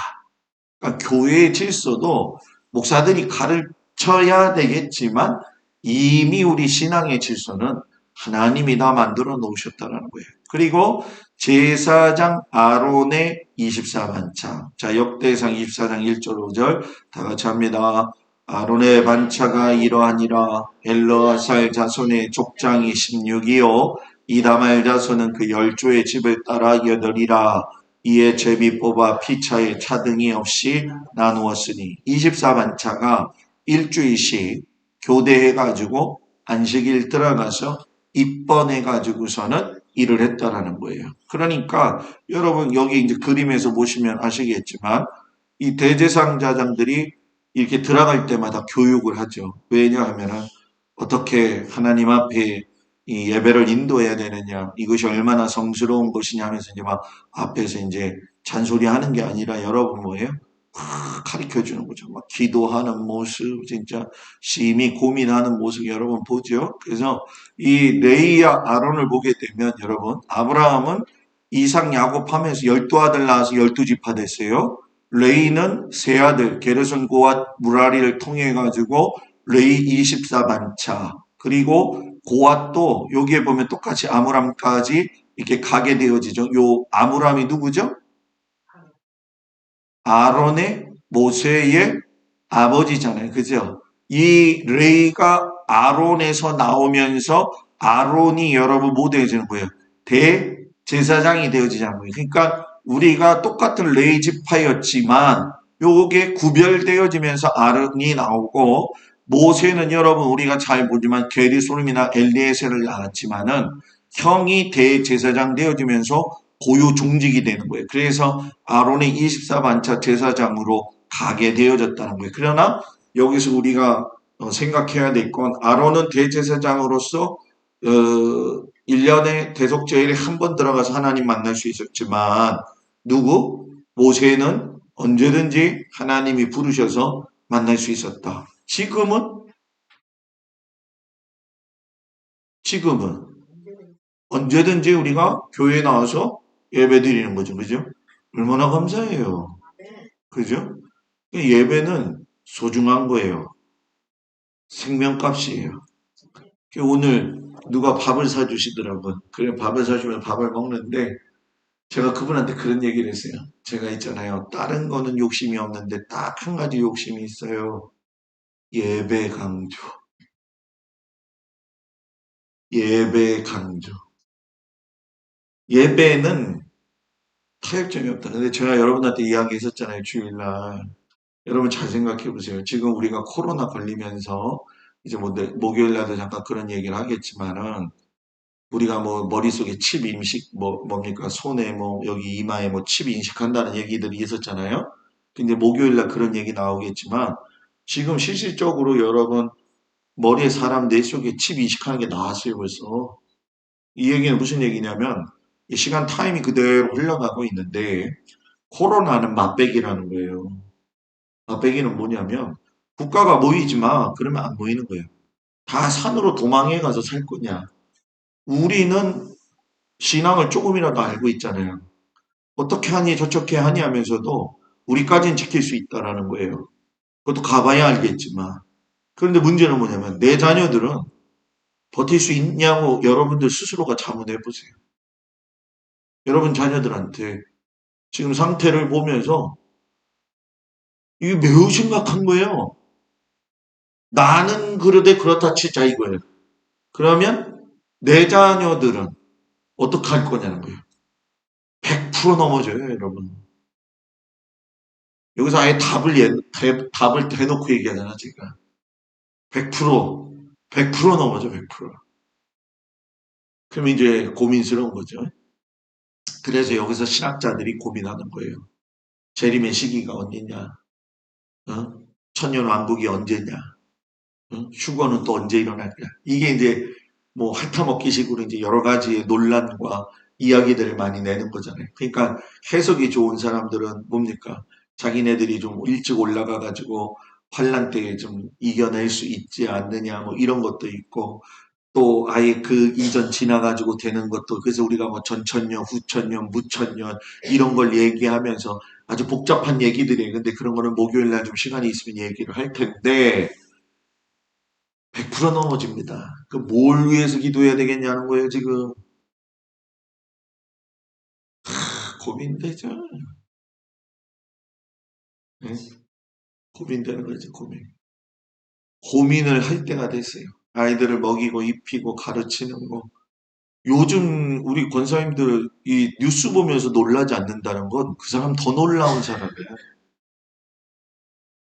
그러니까 교회의 질서도 목사들이 가르쳐야 되겠지만 이미 우리 신앙의 질서는 하나님이 다 만들어 놓으셨다는 거예요. 그리고 제사장 아론의 24반차. 자, 역대상 24장 1절 5절 다 같이 합니다. 아론의 반차가 이러하니라. 엘르아살 자손의 족장이 16이요. 이다말 자손은 그 열조의 집을 따라 여덟이라. 이에 제비 뽑아 피차에 차등이 없이 나누었으니 24반차가 일주일씩 교대해가지고 안식일 들어가서 입번해가지고서는 일을 했다라는 거예요. 그러니까 여러분 여기 이제 그림에서 보시면 아시겠지만 이 대제사장들이 이렇게 들어갈 때마다 교육을 하죠. 왜냐하면은 어떻게 하나님 앞에 이 예배를 인도해야 되느냐, 이것이 얼마나 성스러운 것이냐 하면서 이제 막 앞에서 이제 잔소리 하는 게 아니라 여러분 뭐예요? 가르쳐 주는 거죠. 막 기도하는 모습, 진짜 심히 고민하는 모습 여러분 보죠. 그래서 이 레이와 아론을 보게 되면 여러분, 아브라함은 이삭 야곱 하면서 12아들 낳아서 12지파 됐어요. 레이는 세 아들, 게르손 고앗 무라리를 통해 가지고 레이 24반차, 그리고 고앗도 여기에 보면 똑같이 아므람까지 이렇게 가게 되어지죠. 요 아므람이 누구죠? 아론의 모세의 아버지잖아요. 그죠? 이 레이가 아론에서 나오면서 아론이 여러분 뭐 되어지는 거예요? 대제사장이 되어지자는 거예요. 그러니까 우리가 똑같은 레이 지파였지만 요게 구별되어지면서 아론이 나오고 모세는 여러분 우리가 잘 보지만 게리소름이나 엘리에셀을 낳았지만은 형이 대제사장 되어지면서 고유 중직이 되는 거예요. 그래서 아론의 24반차 제사장으로 가게 되어졌다는 거예요. 그러나 여기서 우리가 생각해야 될 건 아론은 대제사장으로서 1년에 대속제일에 한 번 들어가서 하나님 만날 수 있었지만 누구? 모세는 언제든지 하나님이 부르셔서 만날 수 있었다. 지금은 언제든지 우리가 교회에 나와서 예배 드리는 거죠. 그죠? 얼마나 감사해요. 그죠? 예배는 소중한 거예요. 생명값이에요. 오늘 누가 밥을 사주시더라고요. 그래, 밥을 사주면 밥을 먹는데, 제가 그분한테 그런 얘기를 했어요. 제가 있잖아요. 다른 거는 욕심이 없는데 딱 한 가지 욕심이 있어요. 예배 강조. 예배 강조. 예배는 타협점이 없다. 근데 제가 여러분한테 이야기했었잖아요. 주일날. 여러분 잘 생각해 보세요. 지금 우리가 코로나 걸리면서 이제 뭐 목요일 날도 잠깐 그런 얘기를 하겠지만은 우리가 뭐 머릿속에 칩 인식 뭐 뭡니까 손에 뭐 여기 이마에 뭐 칩 인식한다는 얘기들이 있었잖아요. 근데 목요일 날 그런 얘기 나오겠지만 지금 실질적으로 여러분 머리에 사람 뇌 속에 칩 인식하는 게 나왔어요 벌써. 이 얘기는 무슨 얘기냐면 이 시간 타임이 그대로 흘러가고 있는데 코로나는 맛배기라는 거예요. 맛배기는 뭐냐면 국가가 모이지 마. 그러면 안 모이는 거예요. 다 산으로 도망해 가서 살 거냐. 우리는 신앙을 조금이라도 알고 있잖아요. 어떻게 하니 저렇게 하니 하면서도 우리까지는 지킬 수 있다라는 거예요. 그것도 가봐야 알겠지만. 그런데 문제는 뭐냐면 내 자녀들은 버틸 수 있냐고 여러분들 스스로가 자문해 보세요. 여러분 자녀들한테 지금 상태를 보면서 이게 매우 심각한 거예요. 나는 그러되 그렇다 치자 이거예요. 그러면 내 자녀들은 어떻게 할 거냐는 거예요. 100% 넘어져요, 여러분. 여기서 아예 답을 대놓고 얘기하잖아, 제가. 100%, 100% 넘어져, 100%. 그럼 이제 고민스러운 거죠. 그래서 여기서 신학자들이 고민하는 거예요. 재림의 시기가 언제냐? 어? 천년왕국이 언제냐? 휴거는 또 언제 일어날 거야? 이게 이제 뭐 핥아먹기식으로 이제 여러 가지의 논란과 이야기들을 많이 내는 거잖아요. 그러니까 해석이 좋은 사람들은 뭡니까? 자기네들이 좀 일찍 올라가 가지고 환란 때에 좀 이겨낼 수 있지 않느냐 뭐 이런 것도 있고 또 아예 그 이전 지나가지고 되는 것도 그래서 우리가 뭐 전천년, 후천년, 무천년 이런 걸 얘기하면서 아주 복잡한 얘기들이에요. 근데 그런 거는 목요일 날 좀 시간이 있으면 얘기를 할 텐데 100% 넘어집니다. 그 뭘 위해서 기도해야 되겠냐는 거예요, 지금. 고민되죠. 네? 고민되는 거지, 고민. 고민을 할 때가 됐어요. 아이들을 먹이고 입히고 가르치는 거. 요즘 우리 권사님들 이 뉴스 보면서 놀라지 않는다는 건 그 사람 더 놀라운 사람이야.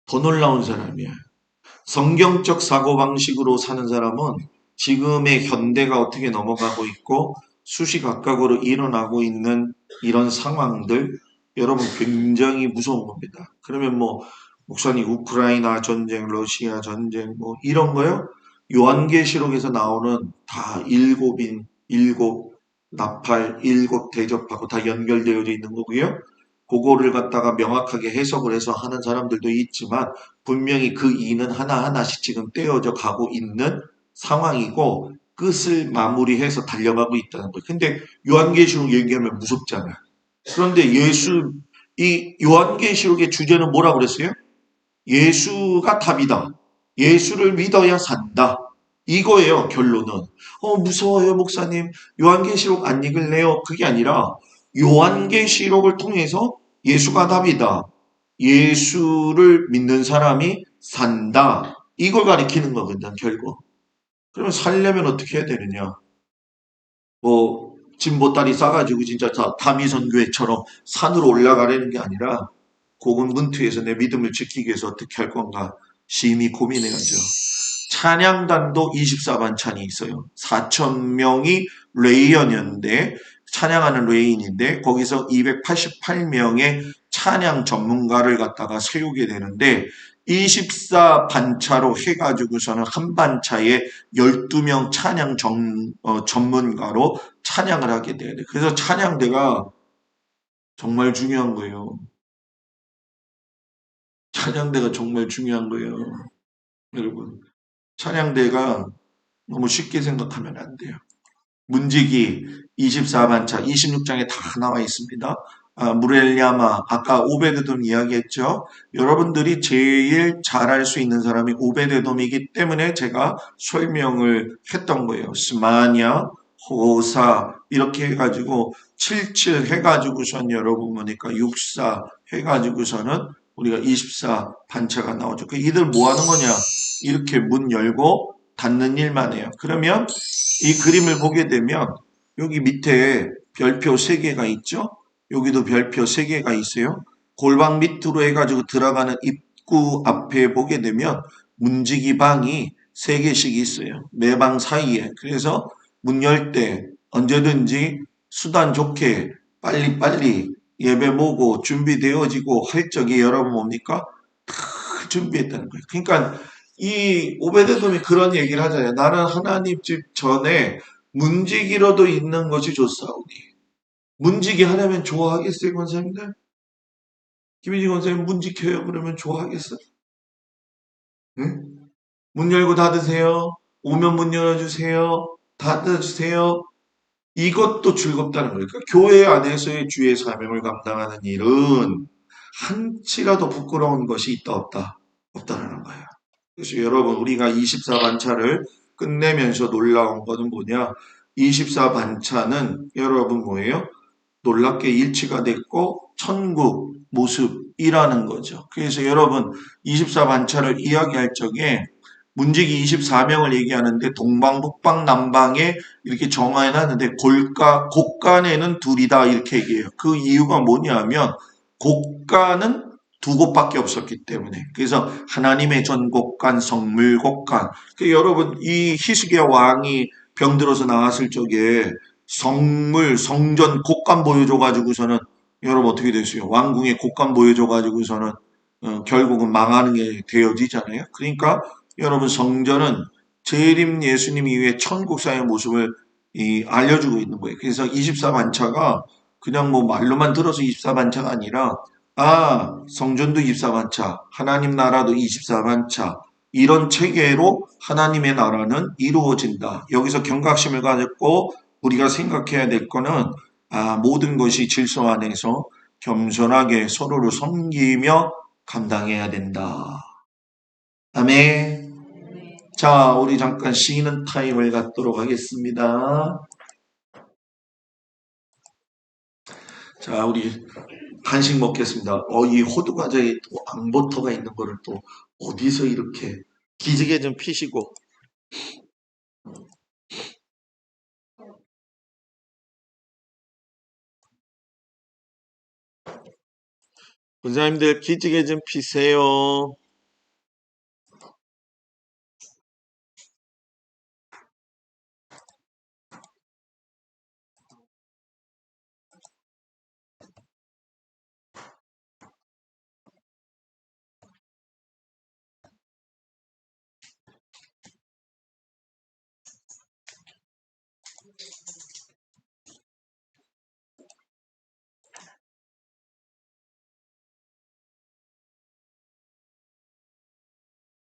더 놀라운 사람이야. 성경적 사고방식으로 사는 사람은 지금의 현대가 어떻게 넘어가고 있고 수시각각으로 일어나고 있는 이런 상황들 여러분 굉장히 무서운 겁니다. 그러면 뭐 목사님 우크라이나 전쟁, 러시아 전쟁 뭐 이런 거요? 요한계시록에서 나오는 다 일곱인 일곱 나팔 일곱 대접하고 다 연결되어 있는 거고요. 그거를 갖다가 명확하게 해석을 해서 하는 사람들도 있지만 분명히 그 이는 하나하나씩 지금 떼어져 가고 있는 상황이고 끝을 마무리해서 달려가고 있다는 거예요. 근데 요한계시록 얘기하면 무섭잖아요. 그런데 이 요한계시록의 주제는 뭐라고 그랬어요? 예수가 답이다. 예수를 믿어야 산다. 이거예요, 결론은. 무서워요, 목사님. 요한계시록 안 읽을래요? 그게 아니라 요한계시록을 통해서 예수가 답이다. 예수를 믿는 사람이 산다. 이걸 가리키는 거거든, 결국. 그러면 살려면 어떻게 해야 되느냐? 뭐, 진보다리 싸가지고 진짜 다미선교회처럼 산으로 올라가려는 게 아니라 고군분투해서 내 믿음을 지키기 위해서 어떻게 할 건가 심히 고민해야죠. 찬양단도 24반찬이 있어요. 4천 명이 레이언이었는데 찬양하는 레인인데 거기서 288명의 찬양 전문가를 갖다가 세우게 되는데 24반차로 해가지고서는 한 반차에 12명 찬양 전문가로 찬양을 하게 돼요. 그래서 찬양대가 정말 중요한 거예요. 찬양대가 정말 중요한 거예요. 여러분. 찬양대가 너무 쉽게 생각하면 안 돼요. 문지기 24반차 26장에 다 나와 있습니다. 무렐야마 아까 오베드돔 이야기했죠. 여러분들이 제일 잘할 수 있는 사람이 오베드돔이기 때문에 제가 설명을 했던 거예요. 스마냐, 호사 이렇게 해가지고 77 해가지고선 여러분 보니까 64 해가지고서는 우리가 24 반차가 나오죠. 이들 뭐 하는 거냐? 이렇게 문 열고 닫는 일만 해요. 그러면 이 그림을 보게 되면 여기 밑에 별표 3개가 있죠? 여기도 별표 3개가 있어요. 골방 밑으로 해가지고 들어가는 입구 앞에 보게 되면 문지기 방이 3개씩 있어요. 매 방 사이에. 그래서 문 열 때 언제든지 수단 좋게 빨리빨리 예배 보고 준비되어지고 할 적에 여러분 뭡니까? 다 준비했다는 거예요. 그러니까 이 오베데돔이 그런 얘기를 하잖아요. 나는 하나님 집 전에 문지기로도 있는 것이 좋사오니. 문지기 하려면 좋아하겠어요, 권사님들? 김희진 권사님 문지켜요. 그러면 좋아하겠어요? 응? 문 열고 닫으세요. 오면 문 열어주세요. 닫아주세요. 이것도 즐겁다는 거예요. 그러니까 교회 안에서의 주의 사명을 감당하는 일은 한치라도 부끄러운 것이 있다 없다 없다라는 거예요. 그래서 여러분 우리가 24반차를 끝내면서 놀라운 거는 뭐냐? 24반차는 여러분 뭐예요? 놀랍게 일치가 됐고 천국 모습이라는 거죠. 그래서 여러분 24반차를 이야기할 적에 문지기 24명을 얘기하는데 동방, 북방, 남방에 이렇게 정해놨는데 곡간에는 둘이다 이렇게 얘기해요. 그 이유가 뭐냐면 곡간은 두 곳밖에 없었기 때문에. 그래서 하나님의 전곡간, 성물곡간. 여러분 이 히스기야 왕이 병들어서 나왔을 적에 성물, 성전 곡간 보여줘가지고서는 여러분 어떻게 됐어요? 왕궁의 곡간 보여줘가지고서는 결국은 망하는 게 되어지잖아요. 그러니까 여러분 성전은 재림 예수님 이후에 천국사의 모습을 알려주고 있는 거예요. 그래서 24반차가 그냥 뭐 말로만 들어서 24반차가 아니라 성전도 24반차, 하나님 나라도 24반차 이런 체계로 하나님의 나라는 이루어진다. 여기서 경각심을 가졌고 우리가 생각해야 될 거는 모든 것이 질서 안에서 겸손하게 서로를 섬기며 감당해야 된다. 아멘. 자, 우리 잠깐 쉬는 타임을 갖도록 하겠습니다. 자, 우리 간식 먹겠습니다. 이 호두 과자에 또 앙버터가 있는 거를 또 어디서 이렇게 기지개 좀 피시고. 원장님들 기지개 좀 피세요.